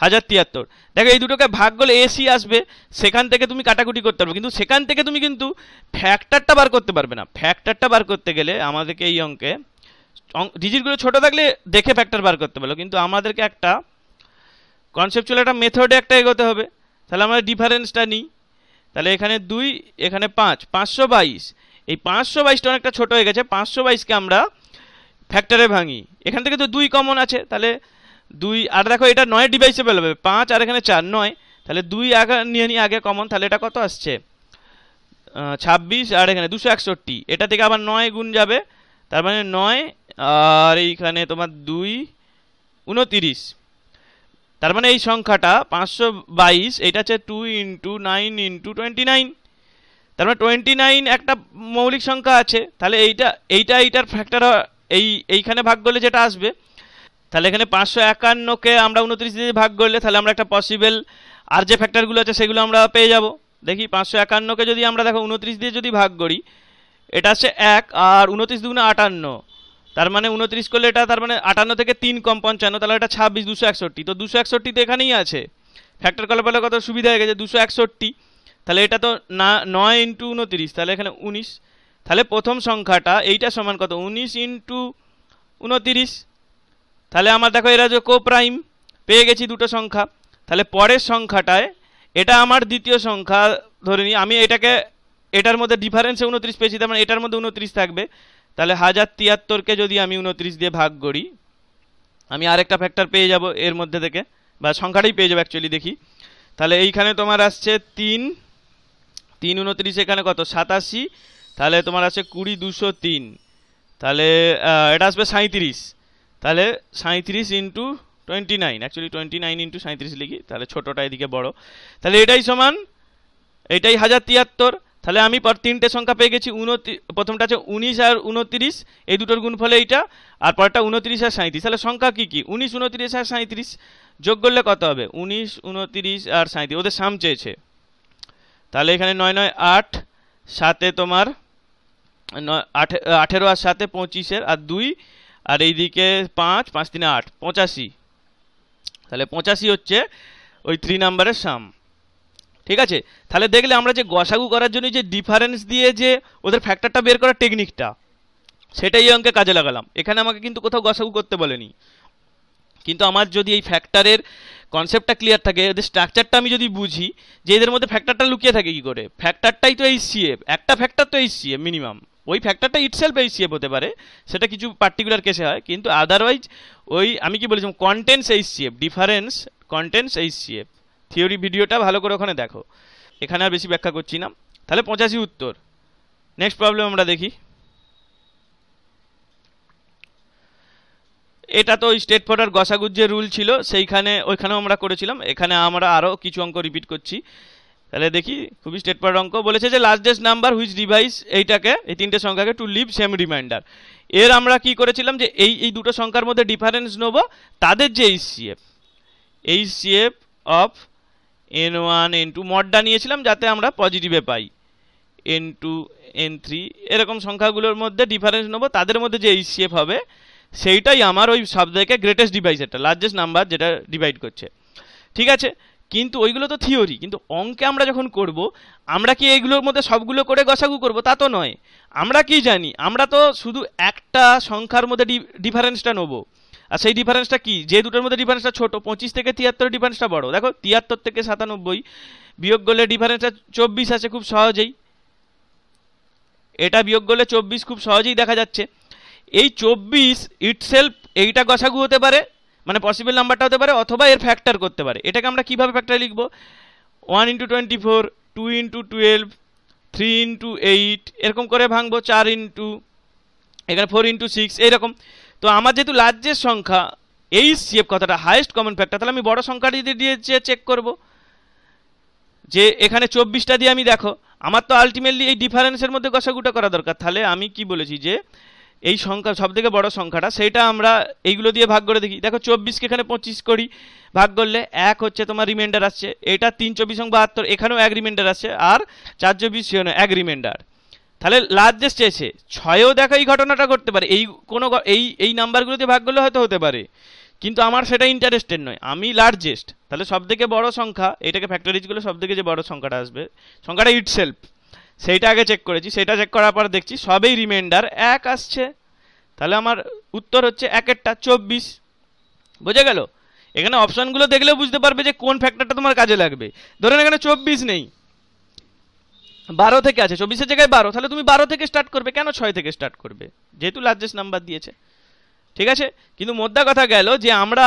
1073। দেখো এই দুটোকে ভাগ করলে এসি আসবে, সেখান থেকে তুমি কাটাকুটি করতে পারবে, কিন্তু সেখান থেকে তুমি কিন্তু ফ্যাক্টরটা বার করতে পারবে না। ফ্যাক্টরটা বার করতে গেলে আমাদেরকে এই অঙ্কে ডিজিটগুলো ছোট থাকলে দেখে ফ্যাক্টর বার করতে পারলো, কিন্তু আমাদেরকে একটা কনসেপচুয়াল একটা মেথডে একটা এগোতে হবে। তাহলে আমরা ডিফারেন্সটা নিই। তাহলে এখানে 2, এখানে 5, 522। এই 522টা অনেকটা ছোট হয়ে গেছে, 522কে আমরা ফ্যাক্টরে ভাঙি। এখান থেকে তো 2 কমন আছে, তাহলে 2 আর দেখো এটা 9 ডিভাইসেবল হবে, 5 আর এখানে 4, 9। তাহলে 2 আগে নিয়ে নিই আগে কমন, তাহলে এটা কত আসছে 26 আর এখানে 261। এটা থেকে আবার 9 গুণ যাবে, তার মানে 9 আর এইখানে তোমার 2 29। তার মানে এই সংখ্যাটা 522 এটা হচ্ছে 2 × 9 × 29। তার মানে 29 একটা মৌলিক সংখ্যা আছে। তাহলে এইটার ফ্যাক্টর এইখানে ভাগ করলে যেটা আসবে, তাহলে এখানে 551কে আমরা 29 দিয়ে ভাগ করলে তাহলে আমরা একটা পসিবল আর যে ফ্যাক্টরগুলো আছে সেগুলো আমরা পেয়ে যাব। দেখি 551কে যদি আমরা দেখো 29 দিয়ে যদি ভাগ করি, এটা আসছে 1 আর 29 দুগুণে 58। তার মানে 29 করলে এটা, তার মানে 58 থেকে 3 কম 55, তাহলে এটা 26, 261। তো 261 তো এখানেই আছে, ফ্যাক্টর করলে পরে কত সুবিধা হয়ে গেছে 261। তাহলে এটা তো না 9 × 29, তাহলে এখানে 19। তাহলে প্রথম সংখ্যাটা এইটা সমান কত 19 × 29। তাহলে আমার দেখো এরা যে কোপ্রাইম পেয়ে গেছি দুটো সংখ্যা। তাহলে পরের সংখ্যাটায় এটা আমার দ্বিতীয় সংখ্যা ধরে নিই, আমি এটার মধ্যে ডিফারেন্সে 29 পেয়েছি, তার মানে এটার মধ্যে 29 থাকবে। তাহলে 1073কে যদি আমি 29 দিয়ে ভাগ করি, আমি আরেকটা ফ্যাক্টর পেয়ে যাব এর মধ্যে থেকে, বা সংখ্যাটাই পেয়ে যাবো অ্যাকচুয়ালি। দেখি তাহলে এইখানে তোমার আসছে 3 29, এখানে কত 87, তাহলে তোমার আছে 20 203, তাহলে এটা আসবে 37। তাহলে 37 × 29, অ্যাকচুয়ালি 29 × 37 লিখি, তাহলে ছোটোটা এদিকে বড়। তাহলে এটাই সমান, এটাই 1073। তাহলে আমি তিনটে সংখ্যা পেয়ে গেছি, প্রথমটা আছে 19 আর 29, এই দুটোর গুণফলে এইটা, আর পরেরটা 29 আর 37। তাহলে সংখ্যা কি কি 19 29 আর 37 যোগ করলে কত হবে 19 29 আর 37, ওদের সাম চেয়েছে। তাহলে এখানে 9 9 8, সাথে তোমার 18 আর 7 25 আর 2, আর এইদিকে 5 5 3 8 85। তাহলে 85 হচ্ছে ওই 3 নাম্বারের সাম। ঠিক আছে, তাহলে দেখলে আমরা যে গসাগু করার জন্য যে ডিফারেন্স দিয়ে যে ওদের ফ্যাক্টরটা বের করার টেকনিকটা, সেটাই এই অঙ্কে কাজে লাগালাম। এখানে আমাকে কিন্তু কোথাও গসাগু করতে বলেনি, কিন্তু আমার যদি এই ফ্যাক্টরের কনসেপ্টটা ক্লিয়ার থাকে, এদের স্ট্রাকচারটা আমি যদি বুঝি যে এদের মধ্যে ফ্যাক্টরটা লুকিয়ে থাকে কি করে, ফ্যাক্টরটাই তো এইচসিএফ, একটা ফ্যাক্টর তো এইচসিএফ মিনিমাম, ওই ফ্যাক্টরটা ইটসেলফ এইচসিএফ হতে পারে, সেটা কিছু পার্টিকুলার কেসে হয়, কিন্তু আদারওয়াইজ ওই আমি কি বলেছিলাম contents HCF, difference contents HCF. Theory ভিডিওটা ভালো করে ওখানে দেখো, এখানে আর বেশি ব্যাখ্যা করছি না। তাহলে 85 উত্তর। নেক্সট প্রবলেম আমরা দেখি। এটা তো স্টেট ফরওয়ার্ড গসাগুর যে রুল ছিল ওইখানেও আমরা করেছিলাম, এখানে আমরা আরও কিছু অঙ্ক রিপিট করছি। তাহলে দেখি, খুবই স্টেট ফরওয়ার্ড অঙ্ক বলেছে যে লার্জেস্ট নাম্বার হুইচ ডিভাইস এইটাকে, এই তিনটে সংখ্যাকে টু লিভ সেম রিমাইন্ডার। এর আমরা কি করেছিলাম যে এই দুটো সংখ্যার মধ্যে ডিফারেন্স নেবো, তাদের যে এইচসিএফ অফ n1 n2 মডটা নিয়েছিলাম যাতে আমরা পজিটিভে পাই, n2 n3 এরকম সংখ্যাগুলোর মধ্যে ডিফারেন্স নেবো, তাদের মধ্যে যে এইচসিএফ হবে সেইটাই আমার ওই সব থেকে গ্রেটেস্ট ডিভাইস, এটা লার্জেস্ট নাম্বার যেটা ডিভাইড করছে। ঠিক আছে, কিন্তু ওইগুলো তো থিওরি, কিন্তু অঙ্কে আমরা যখন করব, আমরা কি এইগুলোর মধ্যে সবগুলো করে গসাগু করব তা তো নয়। আমরা কি জানি, আমরা তো শুধু একটা সংখ্যার মধ্যে ডিফারেন্সটা নেবো, আর সেই ডিফারেন্সটা কি, যে দুটোর মধ্যে ডিফারেন্সটা ছোট, 25 থেকে 73 ডিফারেন্সটা বড়। দেখো 73 থেকে 97 বিয়োগ করলে ডিফারেন্সটা 24 আছে খুব সহজেই, এটা বিয়োগ করলে 24 খুব সহজেই দেখা যাচ্ছে। এই 24 ইটসেলফ এইটা গসাগু হতে পারে, মানে পসিবল নাম্বারটা হতে পারে, অথবা এর ফ্যাক্টর করতে পারে। এটাকে আমরা কিভাবে ফ্যাক্টর লিখবো, 1 × 24, 2 × 12, 3 × 8 এরকম করে ভাঙবো, 4 এখানে 4 × 6 এইরকম। তো আমার যেহেতু লার্জেস্ট সংখ্যা এইচসিএফ কথাটা হাইয়েস্ট কমন ফ্যাক্টর, তাহলে আমি বড় সংখ্যাটি দিয়ে চেক করব যে এখানে 24টা দিয়ে আমি দেখো আমার তো আলটিমেটলি এই ডিফারেন্সের মধ্যে গসাগুটা করা দরকার। তাহলে আমি কি বলেছি যে এই সংখ্যা সব থেকে বড় সংখ্যাটা, সেইটা আমরা এইগুলো দিয়ে ভাগ করে দেখি। দেখো 24কে এখানে 25 করি, ভাগ করলে 1 হচ্ছে তোমার রিমাইন্ডার আসছে, এটা 3 24 72, এখানেও 1 রিমাইন্ডার আসছে, আর 4 24 1 রিমাইন্ডার। তাহলে লার্জেস্ট চেয়েছে 6ও দেখো এই ঘটনাটা করতে পারে, এই নাম্বারগুলো দিয়ে ভাগ করলে হয়তো হতে পারে, কিন্তু আমার সেটা ইন্টারেস্টেড নয়, আমি লার্জেস্ট। তাহলে সব থেকে বড় সংখ্যা, এটাকে ফ্যাক্টরাইজ করলে সব থেকে যে বড় সংখ্যাটা আসবে, সংখ্যাটা ইটসেলফ, সেইটা আগে চেক করেছি। সেটা চেক করার পর দেখছি সবেই রিমাইন্ডার 1 আসছে, তাহলে আমার উত্তর হচ্ছে একেরটা 24। বোঝা গেল? এখানে অপশনগুলো দেখলেও বুঝতে পারবে যে কোন ফ্যাক্টরটা তোমার কাজে লাগবে। ধরেন এখানে 24 নেই, 12 থেকে আছে, 24-এর জায়গায় 12, তাহলে তুমি 12 থেকে স্টার্ট করবে, কেন 6 থেকে স্টার্ট করবে? যেহেতু লার্জেস্ট নাম্বার দিয়েছে। ঠিক আছে, কিন্তু মোদ্দা কথা গেল যে আমরা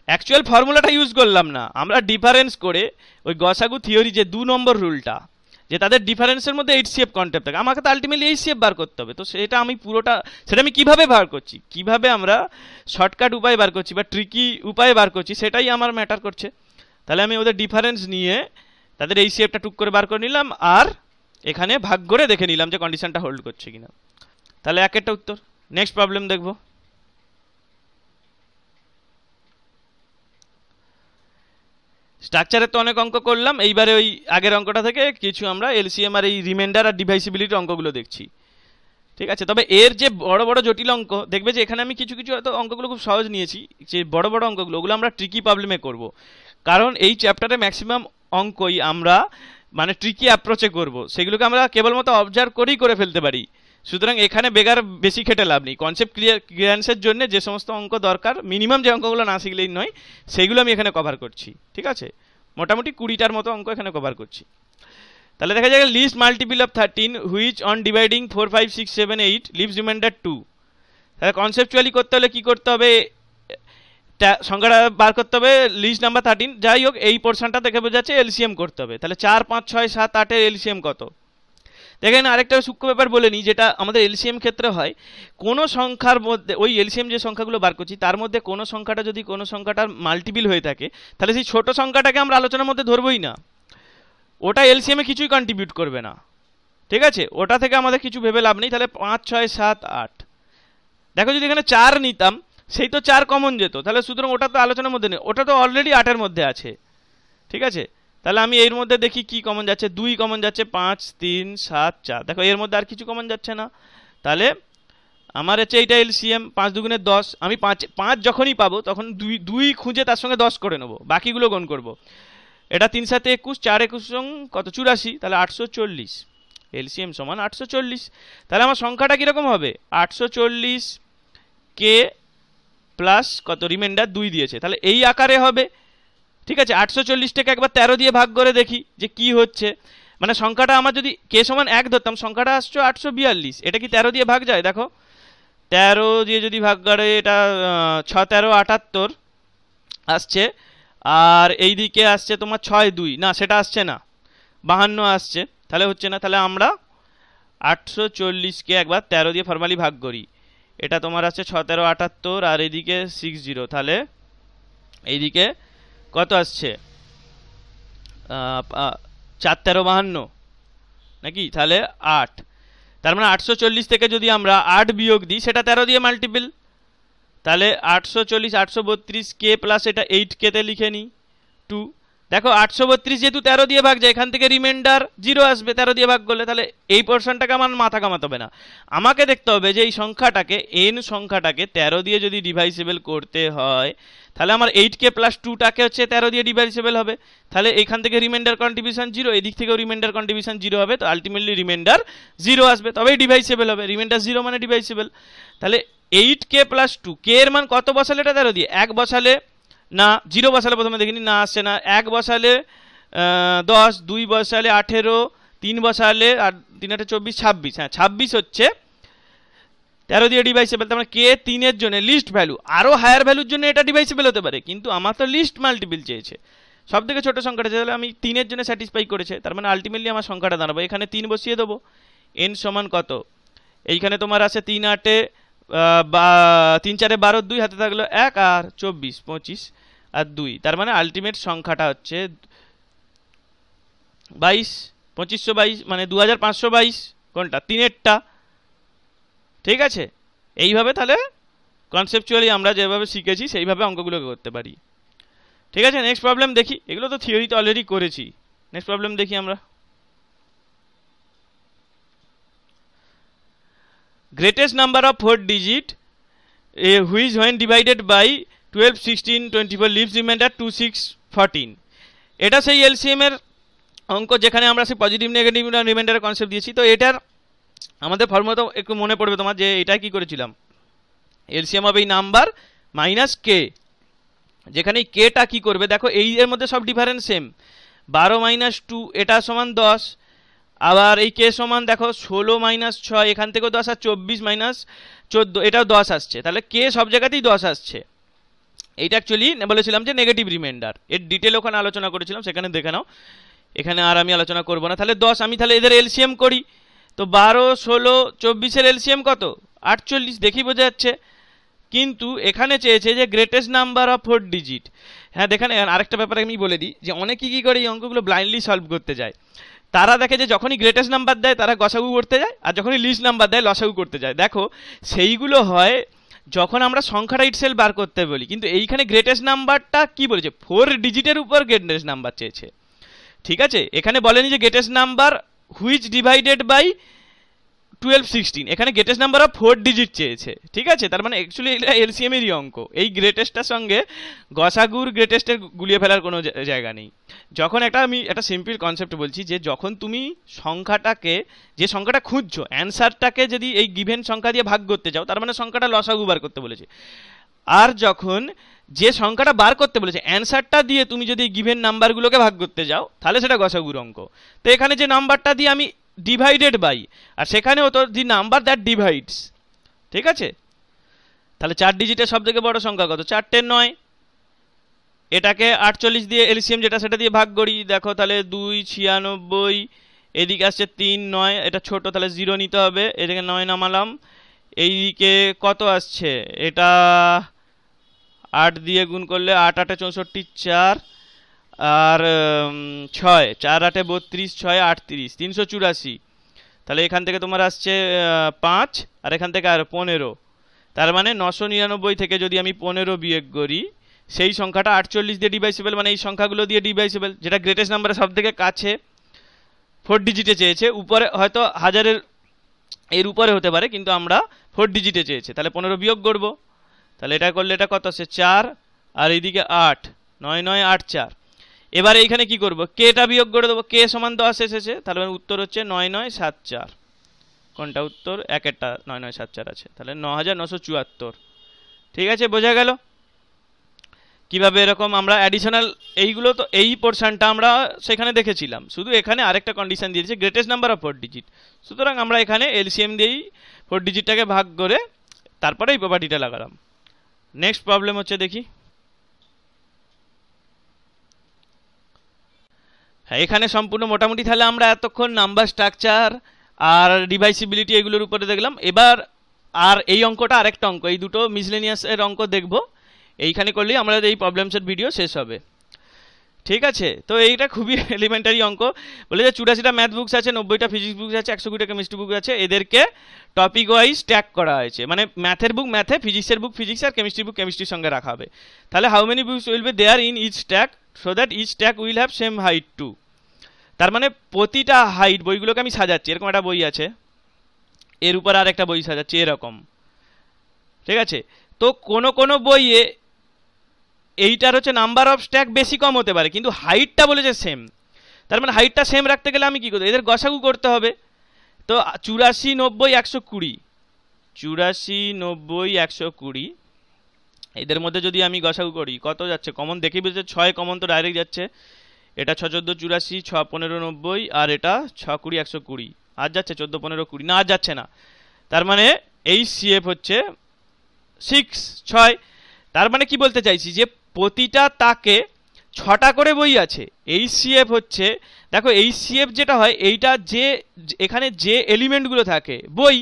অ্যাকচুয়াল ফর্মুলাটা ইউজ করলাম না, আমরা ডিফারেন্স করে ওই গসাগু থিওরি যে 2 নম্বর রুলটা, যে তাদের ডিফারেন্সের মধ্যে HCF কনসেপ্ট থাকে, আমাকে তো আলটিমেটলি HCF বার করতে হবে। তো সেটা আমি পুরোটা, সেটা আমি কিভাবে বার করছি, কিভাবে আমরা শর্টকাট উপায় বার করছি বা ট্রিকি উপায় বার করছি, সেটাই আমার ম্যাটার করছে। তাহলে আমি ওদের ডিফারেন্স নিয়ে তাদের HCFটা টুক করে বার করে নিলাম, আর এখানে ভাগ করে দেখে নিলাম যে কন্ডিশনটা হোল্ড করছে কিনা। তাহলে একেরটা উত্তর। নেক্সট প্রবলেম দেখব। স্ট্রাকচারে তো অনেক অঙ্ক করলাম, এইবারে ওই আগের অঙ্কটা থেকে কিছু আমরা এলসিএম আর এই রিমাইন্ডার আর ডিভাইসিবিলিটি অঙ্কগুলো দেখছি। ঠিক আছে, তবে এর যে বড় বড় জটিল অঙ্ক দেখবে যে এখানে আমি কিছু কিছু হয়তো অঙ্কগুলো খুব সহজ নিয়েছি, যে বড় বড় অঙ্কগুলো ওগুলো আমরা ট্রিকি প্রবলেমে করব, কারণ এই চ্যাপ্টারে ম্যাক্সিমাম অঙ্কই আমরা মানে ট্রিকি অ্যাপ্রোচে করব, সেগুলোকে আমরা কেবলমাত্র অবজার্ভ করেই করে ফেলতে পারি। সুতরাং এখানে বেকার বেশি খেটে লাভ নেই। কনসেপ্ট ক্লিয়ারেন্সের জন্য যে সমস্ত অঙ্ক দরকার, মিনিমাম যে অঙ্কগুলো না শিখলেই নয়, সেইগুলো আমি এখানে কভার করছি। ঠিক আছে, মোটামুটি 20টার মতো অঙ্ক এখানে কভার করছি। তাহলে দেখা যায় least multiple of 13 which on dividing 4 5 6 7 8 leaves remainder 2। তাহলে কনসেপচুয়ালি করতে হলে কি করতে হবে, সংখ্যাটা বার করতে হবে লিস্ট নাম্বার 13, যাই হোক এই পোর্শনটা দেখে বোঝাচ্ছে এলসিএম করতে হবে। তাহলে 4 5 6 7 8 এর এলসিএম কত? দেখেন আরেকটা সূক্ষ্ম ব্যাপার বলে নিই, যেটা আমাদের এলসিএম ক্ষেত্রে হয়, কোনো সংখ্যার মধ্যে ওই এলসিএম যে সংখ্যাগুলো বার করছি তার মধ্যে কোনো সংখ্যাটা যদি কোনো সংখ্যাটার মাল্টিপল হয়ে থাকে, তাহলে সেই ছোট সংখ্যাটাকে আমরা আলোচনার মধ্যে ধরবই না, ওটা এলসিএমে কিছুই কন্ট্রিবিউট করবে না। ঠিক আছে, ওটা থেকে আমাদের কিছু ভেবে লাভ নেই। তাহলে 5 6 7 8, দেখো যদি এখানে 4 নিতাম, সেই তো 4 কমন যেত, তাহলে সুতরাং ওটা তো আলোচনার মধ্যে নেই, ওটা তো অলরেডি 8-এর মধ্যে আছে। ঠিক আছে, তাহলে আমি এর মধ্যে দেখি কি কমন যাচ্ছে, 2 কমন যাচ্ছে, 5 3 7 4, দেখো এর মধ্যে আর কিছু কমন যাচ্ছে না। তাহলে আমার হচ্ছে এইটা এলসিএম, 5 2 10, আমি 5 যখনই পাবো তখন 2 খুঁজে তার সঙ্গে 10 করে নেবো, বাকিগুলো গুণ করব। এটা 3 7 21, 4 21 কত 84, তাহলে 840, এলসিএম সমান 840। তাহলে আমার সংখ্যাটা কীরকম হবে, 840 কে প্লাস কত রিমাইন্ডার 2 দিয়েছে, তাহলে এই আকারে হবে। ঠিক আছে, 840টাকে একবার 13 দিয়ে ভাগ করে দেখি যে কি হচ্ছে, মানে সংখ্যাটা আমার যদি কে সমান 1 ধরতাম, সংখ্যাটা আসছে 842, এটা কি 13 দিয়ে ভাগ যায়? দেখো 13 দিয়ে যদি ভাগ করে এটা 6 13 78 আসছে, আর এই দিকে আসছে তোমার 6 2, না সেটা আসছে না, 52 আসছে, তাহলে হচ্ছে না। তাহলে আমরা 840কে একবার 13 দিয়ে ফর্মালি ভাগ করি, এটা তোমার আছে 6 13 78, আর এইদিকে 60, তাহলে এইদিকে কত আসছে 4 13 52 নাকি, তাহলে 8, তার মানে 840 থেকে যদি আমরা 8 বিয়োগ দিই, সেটা 13 দিয়ে মাল্টিপল, তাহলে 840 832 কে প্লাস এটা 8 কেতে লিখে নিই 2। দেখো 832 যেহেতু 13 দিয়ে ভাগ যায়, এখান থেকে রিমাইন্ডার 0 আসবে 13 দিয়ে ভাগ করলে, তাহলে এই পোর্শনটাকে আমার মাথা কামাতে হবে না, আমাকে দেখতে হবে যে এই সংখ্যাটাকে n সংখ্যাটাকে 13 দিয়ে যদি ডিভাইসেবল করতে হয়, তাহলে আমার 8k প্লাস 2টাকে হচ্ছে 13 দিয়ে ডিভাইসেবল হবে, তাহলে এখান থেকে রিমাইন্ডার কন্ট্রিবিউশন 0, এদিক থেকেও রিমাইন্ডার কন্ট্রিবিউশন 0 হবে, তো আলটিমেটলি রিমাইন্ডার 0 আসবে, তবেই ডিভাইসেবল হবে, রিমাইন্ডার 0 মানে ডিভাইসেবল। তাহলে 8k প্লাস 2, কে এর মান কত বসালে এটা 13 দিয়ে, 1 বসালে না 0 বসালে প্রথমে দেখিনি, না আসছে না, 1 বসালে 10, 2 বসালে 18, 3 বসালে আর 3 8 24 26, হ্যাঁ 26 হচ্ছে 13 দিয়ে ডিভাইসেবল। তার মানে কে 3 এর জন্য লিস্ট ভ্যালু, আরও হায়ার ভ্যালুর জন্য এটা ডিভাইসেবল হতে পারে, কিন্তু আমার তো লিস্ট মাল্টিপল চেয়েছে, সব থেকে ছোটো সংখ্যাটা, তাহলে আমি 3 এর জন্য স্যাটিসফাই করেছে, তার মানে আলটিমেটলি আমার সংখ্যাটা দাঁড়াবো, এখানে 3 বসিয়ে দেবো, n সমান কত, এইখানে তোমার আছে 3 8 3 4 12, 2 হাতে থাকলো 1, আর 24 25 আর 2, তার মানে আলটিমেট সংখ্যাটা হচ্ছে 22 2522, মানে 2522, কোনটা 3-এরটা। ঠিক আছে, এইভাবে তাহলে কনসেপচুয়ালি আমরা যেভাবে শিখেছি সেইভাবে অঙ্কগুলো করতে পারি। ঠিক আছে, নেক্সট প্রবলেম দেখি, এগুলো তো থিওরিতে অলরেডি করেছি। নেক্সট প্রবলেম দেখি আমরা। Greatest number of 4 digit which when divided by 12 16 24 leaves remainder 2 6 14। এটা সেই এলসিএম এর অঙ্ক যেখানে আমরা সেই পজিটিভ নেগেটিভ রিমাইন্ডারের কনসেপ্ট দিয়েছি। তো এটার আমাদের ফর্মুলা তো একটু মনে পড়বে তোমার, যে এটা কি করেছিলাম, এলসিএম হবে এই নাম্বার মাইনাস কে, যেখানে এই কেটা কি করবে দেখো, এই এর মধ্যে সব ডিফারেন্স সেম, 12 মাইনাস 2 এটা সমান 10, আবার এই কে সমান দেখো 16 মাইনাস 6 এখান থেকেও 10, আর 24 মাইনাস 14 এটাও 10 আসছে, তাহলে কে সব জায়গাতেই 10 আসছে। এইটা অ্যাকচুয়ালি বলেছিলাম যে নেগেটিভ রিমাইন্ডার, এর ডিটেল ওখানে আলোচনা করেছিলাম, সেখানে দেখে নাও, এখানে আর আমি আলোচনা করব না। তাহলে 10, আমি তাহলে এদের এলসিএম করি, তো 12, 16, 24-এর এলসিএম কত 48, দেখি বোঝা যাচ্ছে। কিন্তু এখানে চেয়েছে যে গ্রেটেস্ট নাম্বার অফ 4 ডিজিট। হ্যাঁ দেখেন আরেকটা ব্যাপার আমি বলে দিই, যে অনেকে কী করে এই অঙ্কগুলো ব্লাইন্ডলি সলভ করতে যায়। তারা দেখে যে যখনই গ্রেটেস্ট নাম্বার দেয় তারা গসাগু করতে যায়, আর যখনই লিস্ট নাম্বার দেয় লসাগু করতে যায়। দেখো সেইগুলো হয় যখন আমরা সংখ্যাটা ইটসেলফ বার করতে বলি, কিন্তু এইখানে গ্রেটেস্ট নাম্বারটা কি বলেছে, 4 ডিজিটের উপর গ্রেটেস্ট নাম্বার চেয়েছে। ঠিক আছে, এখানে বলেনি যে greatest number which divided by 12, 16, এখানে গ্রেটেস্ট নাম্বার অফ 4 ডিজিট চেয়েছে। ঠিক আছে, তার মানে অ্যাকচুয়ালি এটা এলসিএম এরই অঙ্ক, এই গ্রেটেস্টটার সঙ্গে গসাগুর গ্রেটেস্টের গুলিয়ে ফেলার কোনো জায়গা নেই। যখন আমি একটা সিম্পল কনসেপ্ট বলছি, যে যখন তুমি সংখ্যাটাকে, যে সংখ্যাটা খুঁজছো অ্যান্সারটাকে যদি এই গিভেন সংখ্যা দিয়ে ভাগ করতে যাও, তার মানে সংখ্যাটা লসাগু বার করতে বলেছে। আর যখন যে সংখ্যাটা বার করতে বলেছে অ্যান্সারটা দিয়ে তুমি যদি গিভেন নাম্বারগুলোকে ভাগ করতে যাও, তাহলে সেটা গসাগুর অঙ্ক। তো এখানে যে নাম্বারটা দিয়ে আমি ডিভাইডেড বাই, আর সেখানেও তো দি নাম্বার দ্যাট ডিভাইডস। ঠিক আছে, তাহলে 4 ডিজিটের সব থেকে বড় সংখ্যা কত, 4টে 9, এটাকে 48 দিয়ে এলসিএম যেটা সেটা দিয়ে ভাগ করি, দেখো তাহলে 2, 96, এদিকে আসছে 3, 9, এটা ছোট তাহলে 0 নিতে হবে, এদিকে 9 নামালাম, এইদিকে কত আসছে, এটা 8 দিয়ে গুণ করলে 8 8 64, 4 আর 6, 4 8 32, 6 38, 384, তাহলে এখান থেকে তোমার আসছে 5, আর এখান থেকে আর 15, তার মানে 999 থেকে যদি আমি 15 বিয়োগ করি, সেই সংখ্যাটা 48 দিয়ে ডিভাইসেবল, মানে এই সংখ্যাগুলো দিয়ে ডিভাইসেবল, যেটা গ্রেটেস্ট নাম্বারের সব থেকে কাছে 4 ডিজিটে চেয়েছে। উপরে হয়তো হাজারের এর উপরে হতে পারে, কিন্তু আমরা 4 ডিজিটে চেয়েছে, তাহলে 15 বিয়োগ করবো, তাহলে এটা করলে এটা কত আসছে 4, আর এইদিকে 8, 9 9 8 4। এবার এইখানে কি করব, কেটা বিয়োগ করে দেবো, কে সমান 10 এসেছে, তাহলে উত্তর হচ্ছে 9 9 7 4। কোনটা উত্তর, একটা 9 9 7 4 আছে, তাহলে 9974। ঠিক আছে, বোঝা গেল কিভাবে এরকম আমরা অ্যাডিশনাল, এইগুলো তো এই পোর্শনটা আমরা সেখানে দেখেছিলাম, শুধু এখানে আরেকটা কন্ডিশন দিয়েছে গ্রেটেস্ট নাম্বার অফ 4 ডিজিট। সুতরাং আমরা এখানে এলসিএম দিয়েই 4 ডিজিটটাকে ভাগ করে তারপরে এই প্রপার্টিটা লাগালাম। নেক্সট প্রবলেম হচ্ছে দেখি, হ্যাঁ এখানে সম্পূর্ণ মোটামুটি তাহলে আমরা এতক্ষণ নাম্বার স্ট্রাকচার আর ডিভাইসিবিলিটি এগুলোর উপরে দেখলাম। এবার আর এই অঙ্কটা আরেকটা অঙ্ক, এই দুটো মিসলেনিয়াস এর অঙ্ক দেখব, এইখানে করলেই আমাদের এই প্রবলেমসের ভিডিও শেষ হবে। ঠিক আছে, তো এইটা খুবই এলিমেন্টারি অঙ্ক। বলে যে 84টা ম্যাথ বুকস আছে, 90টা ফিজিক্স বুকস আছে, 120টা কেমিস্ট্রি বুক আছে, এদেরকে টপিক ওয়াইজ ট্যাগ করা হয়েছে, মানে ম্যাথের বুক ম্যাথে, ফিজিক্সের বুক ফিজিক্স, আর কেমিস্ট্রি বুক কেমিস্ট্রির সঙ্গে রাখা হবে। তাহলে how many books will be there in each tag so that each tag will have same height too. তার মানে প্রতিটা হাইট, বইগুলোকে আমি সাজাচ্ছি, এরকম একটা বই আছে, এর উপর আর একটা বই সাজাচ্ছি এরকম। ঠিক আছে, তো কোনো বইয়ে এইটার হচ্ছে নাম্বার অফ স্ট্যাক বেশি কম হতে পারে, কিন্তু হাইটটা বলেছে সেম। তার মানে হাইটটা সেম রাখতে গেলে আমি কি করতে, এদের গসাগু করতে হবে। তো 84 90 120, 84 90 120, এদের মধ্যে যদি আমি গসাগু করি কত যাচ্ছে, কমন দেখেই বুঝছে 6 কমন তো ডাইরেক্ট যাচ্ছে, এটা 6 14 84, 6 15 90, আর এটা 6 20 120, আর যাচ্ছে 14 15 20, না আর যাচ্ছে না। তার মানে এই সিএফ হচ্ছে 6। তার মানে কি বলতে চাইছি, যে প্রতিটা তাকে 6টা করে বই আছে। এই সিএফ হচ্ছে, দেখো এই সিএফ যেটা হয়, এইটা যে এখানে যে এলিমেন্টগুলো থাকে, বই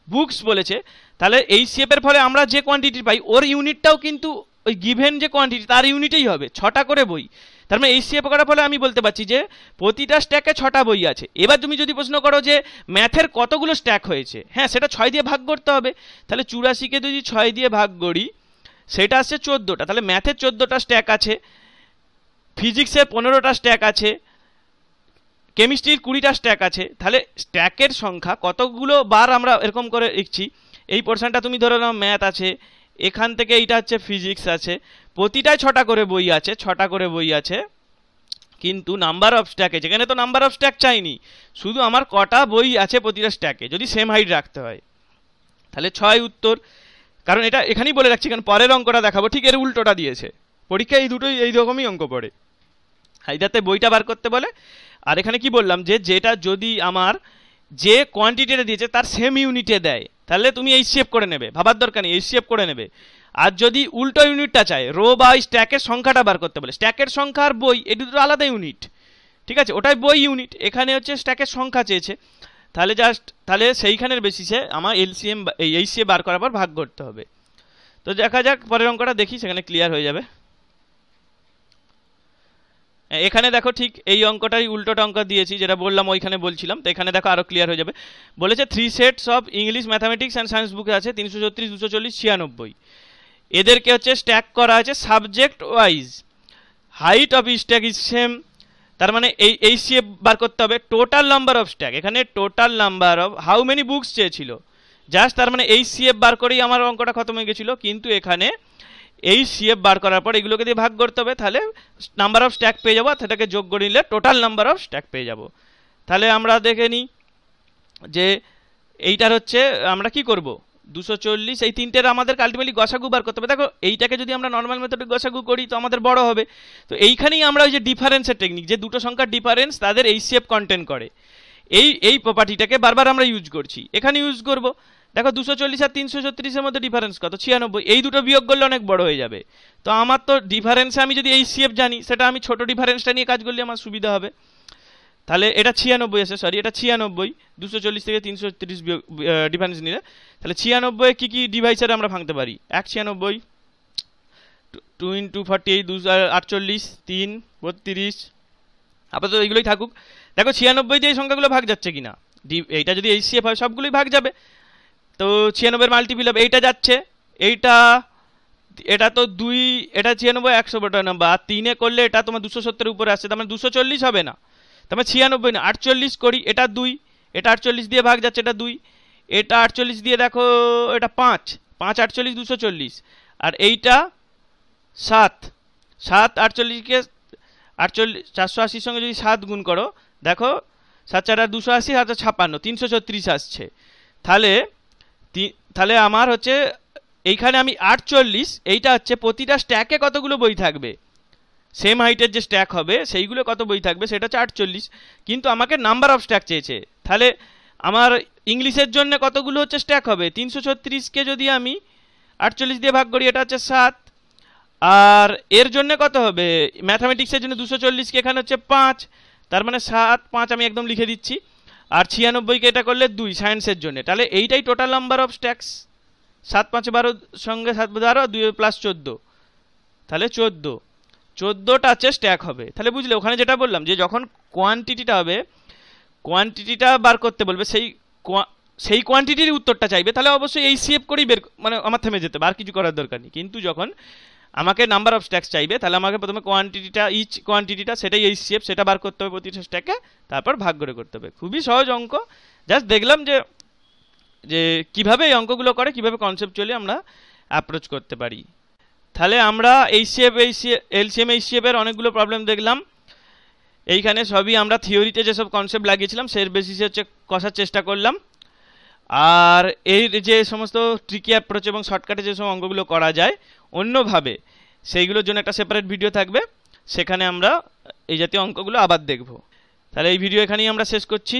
বুকস বলেছে, তাহলে এই সিএফ এর ফলে আমরা যে কোয়ান্টিটি পাই ওর ইউনিটটাও কিন্তু ওই গিভেন যে কোয়ান্টিটি তার ইউনিটেই হবে, 6টা করে বই। তার মানে এই সিএফ করার ফলে আমি বলতে পারছি যে প্রতিটা স্ট্যাকে 6টা বই আছে। এবার তুমি যদি প্রশ্ন করো যে ম্যাথের কতগুলো স্ট্যাক হয়েছে, হ্যাঁ সেটা 6 দিয়ে ভাগ করতে হবে। তাহলে 84কে যদি 6 দিয়ে ভাগ করি সেটা আসছে 14টা, তাহলে ম্যাথের 14টা স্ট্যাক আছে, ফিজিক্সের 15টা স্ট্যাক আছে, কেমিস্ট্রির 20টা স্ট্যাক আছে। তাহলে স্ট্যাকের সংখ্যা কতগুলো বার আমরা এরকম করে লিখছি, এই পোর্শনটা তুমি ধরে নাও ম্যাথ আছে, এখান থেকে এইটা হচ্ছে ফিজিক্স আছে, প্রতিটায় 6টা করে বই আছে, 6টা করে বই আছে, কিন্তু নাম্বার অফ স্ট্যাকে যেখানে তো নাম্বার অফ স্ট্যাক চাইনি, শুধু আমার কটা বই আছে প্রতিটা স্ট্যাকে, যদি সেম হাইট রাখতে হয়। তাহলে 6 উত্তর। কারণ এটা এখানেই বলে রাখছি, কারণ পরের অঙ্কটা দেখাবো ঠিক এর উল্টোটা দিয়েছে পরীক্ষায়, এই দুটোই এই রকমই অঙ্ক পড়ে। এইটাতে বইটা বার করতে বলে, আর এখানে কি বললাম যে যেটা যদি আমার যে কোয়ান্টিটিটা দিয়েছে তার সেম ইউনিটে দেয় তাহলে তুমি এইচসিএফ করে নেবে, ভাবার দরকার নেই, এইচসিএফ করে নেবে। আর যদি উল্টো ইউনিটটা চায়, রো বা স্ট্যাকের সংখ্যাটা বার করতে বলে, স্ট্যাকের সংখ্যা আর বই এই দুটো আলাদা ইউনিট, ঠিক আছে, ওটাই বই ইউনিট, এখানে হচ্ছে স্ট্যাকের সংখ্যা চেয়েছে, তাহলে জাস্ট তাহলে সেইখানের বেসিসে আমার এলসিএম এই এইচসিএফ বার করার পর ভাগ করতে হবে। তো দেখা যাক পরের অঙ্কটা দেখি, সেখানে ক্লিয়ার হয়ে যাবে। এখানে দেখো ঠিক এই অঙ্কটাই উল্টোটা অঙ্ক দিয়েছি যেটা বললাম ওইখানে বলছিলাম, তো এখানে দেখো আরো ক্লিয়ার হয়ে যাবে। বলেছে 3 sets of English mathematics and science বুকে আছে 336, 240, 96, এদেরকে হচ্ছে স্ট্যাক করা আছে subject wise, height of stack is same, তার মানে এই এইচসিএফ বার করতে হবে টোটাল নাম্বার অফ স্ট্যাক, এখানে total number of how many books চেয়েছিল জাস্ট, তার মানে এইচসিএফ বার করেই আমার অঙ্কটা খতম হয়ে গেছিলো, কিন্তু এখানে এইচসিএফ বার করার পর এগুলোকে দিয়ে ভাগ করতে হবে, তাহলে নাম্বার অফ স্ট্যাক পেয়ে যাবো, সেটাকে যোগ করে নিলে টোটাল নাম্বার অফ স্ট্যাক পেয়ে যাব। তাহলে আমরা দেখে নিই যে এইটার হচ্ছে আমরা কি করব, 240 এই তিনটের আমাদের আলটিমেটলি গসাগু বার করতে হবে। দেখো এইটাকে যদি আমরা নর্মাল মেথডে গসাগু করি তো আমাদের বড় হবে, তো এইখানেই আমরা ওই যে ডিফারেন্সের টেকনিক, যে দুটো সংখ্যার ডিফারেন্স তাদের এইচসিএফ কন্টেন্ট করে, এই প্রপার্টিটাকে বারবার আমরা ইউজ করছি, এখানে ইউজ করব। দেখো 240 আর 336 মধ্যে ডিফারেন্স কত, 96, এই দুটো বিয়োগ করলে অনেক বড় হয়ে যাবে, তো আমার তো ডিফারেন্সে আমি যদি এইচসিএফ জানি সেটা আমি ছোট ডিফারেন্সটা নিয়ে কাজ করলে আমার সুবিধা হবে। তাহলে এটা 96 আছে, সরি এটা 96, 240 থেকে 336 ডিফারেন্স নিলে, তাহলে 96 কি কি ডিভাইসারে আমরা ভাঙতে পারি, 196, 2 × 48, 248, 3, 32, আপাতত এইগুলোই থাকুক। দেখো 96 দিয়ে এই সংখ্যাগুলো ভাগ যাচ্ছে কিনা, এইটা যদি এইচসিএফ হয় সবগুলোই ভাগ যাবে, তো 96 মাল্টিপিল হবে, এইটা যাচ্ছে, এইটা এটা তো 2, এটা 96, 192, আর 3 করলে এটা তোমার 270 উপরে আসছে, তার মানে 240 হবে না, তার মানে 96 না, 48 করি, এটা 2, এটা 48 দিয়ে ভাগ যাচ্ছে, এটা 2, এটা 48 দিয়ে দেখো এটা 5, 5 48, 240, আর এইটা 7, 7 48কে 48 480 সঙ্গে যদি 7 গুণ করো, দেখো 7 4 280, 7 56, 336 আসছে, তাহলে আমার হচ্ছে এইখানে আমি 48, এইটা হচ্ছে প্রতিটা স্ট্যাকে কতগুলো বই থাকবে, সেম হাইটের যে স্ট্যাক হবে সেইগুলো কত বই থাকবে সেটা হচ্ছে 48, কিন্তু আমাকে নাম্বার অফ স্ট্যাক চেয়েছে, তাহলে আমার ইংলিশের জন্য কতগুলো হচ্ছে স্ট্যাক হবে, 336কে যদি আমি 48 দিয়ে ভাগ করি এটা হচ্ছে 7, আর এর জন্য কত হবে, ম্যাথামেটিক্সের জন্য 240কে এখানে হচ্ছে 5, তার মানে 7 5 আমি একদম লিখে দিচ্ছি, আর 96কে এটা করলে 2 সায়েন্সের জন্য, তাহলে এইটাই টোটাল নাম্বার অফ স্ট্যাকস, 7 5 12 সঙ্গে 7 12 2 প্লাস 14, তাহলে 14টা হচ্ছে স্ট্যাক হবে। তাহলে বুঝলে ওখানে যেটা বললাম যে যখন কোয়ান্টিটিটা হবে, কোয়ান্টিটিটা বার করতে বলবে, সেই কোয়ান্টিটির উত্তরটা চাইবে, তাহলে অবশ্যই এইচসিএফ করেই মানে আমার থেমে যেতে হবে, আর কিছু করার দরকার নেই। কিন্তু যখন আমাকে নাম্বার অফ স্ট্যাকস চাইবে তাহলে আমাকে প্রথমে কোয়ান্টিটিটা সেটাই এইচসিএফ, সেটা বার করতে হবে প্রতিটা স্ট্যাকে, তারপর ভাগ করে করতে হবে। খুবই সহজ অঙ্ক, জাস্ট দেখলাম যে কিভাবে এই অঙ্কগুলো করে, কিভাবে কনসেপ্টচুয়ালি আমরা অ্যাপ্রোচ করতে পারি। তাহলে আমরা এলসিএম এইচসিএফ এর অনেকগুলো প্রবলেম দেখলাম, এইখানে সবই আমরা থিওরিতে যেসব কনসেপ্ট লাগিয়েছিলাম সেই বেসিসে হচ্ছে কষার চেষ্টা করলাম, আর এই যে সমস্ত ট্রিকি অ্যাপ্রোচ এবং শর্টকাটে যেসব অঙ্কগুলো করা যায় অন্যভাবে সেইগুলোর জন্য একটা সেপারেট ভিডিও থাকবে, সেখানে আমরা এই জাতীয় অঙ্কগুলো আবার দেখব। তাহলে এই ভিডিও এখানেই আমরা শেষ করছি।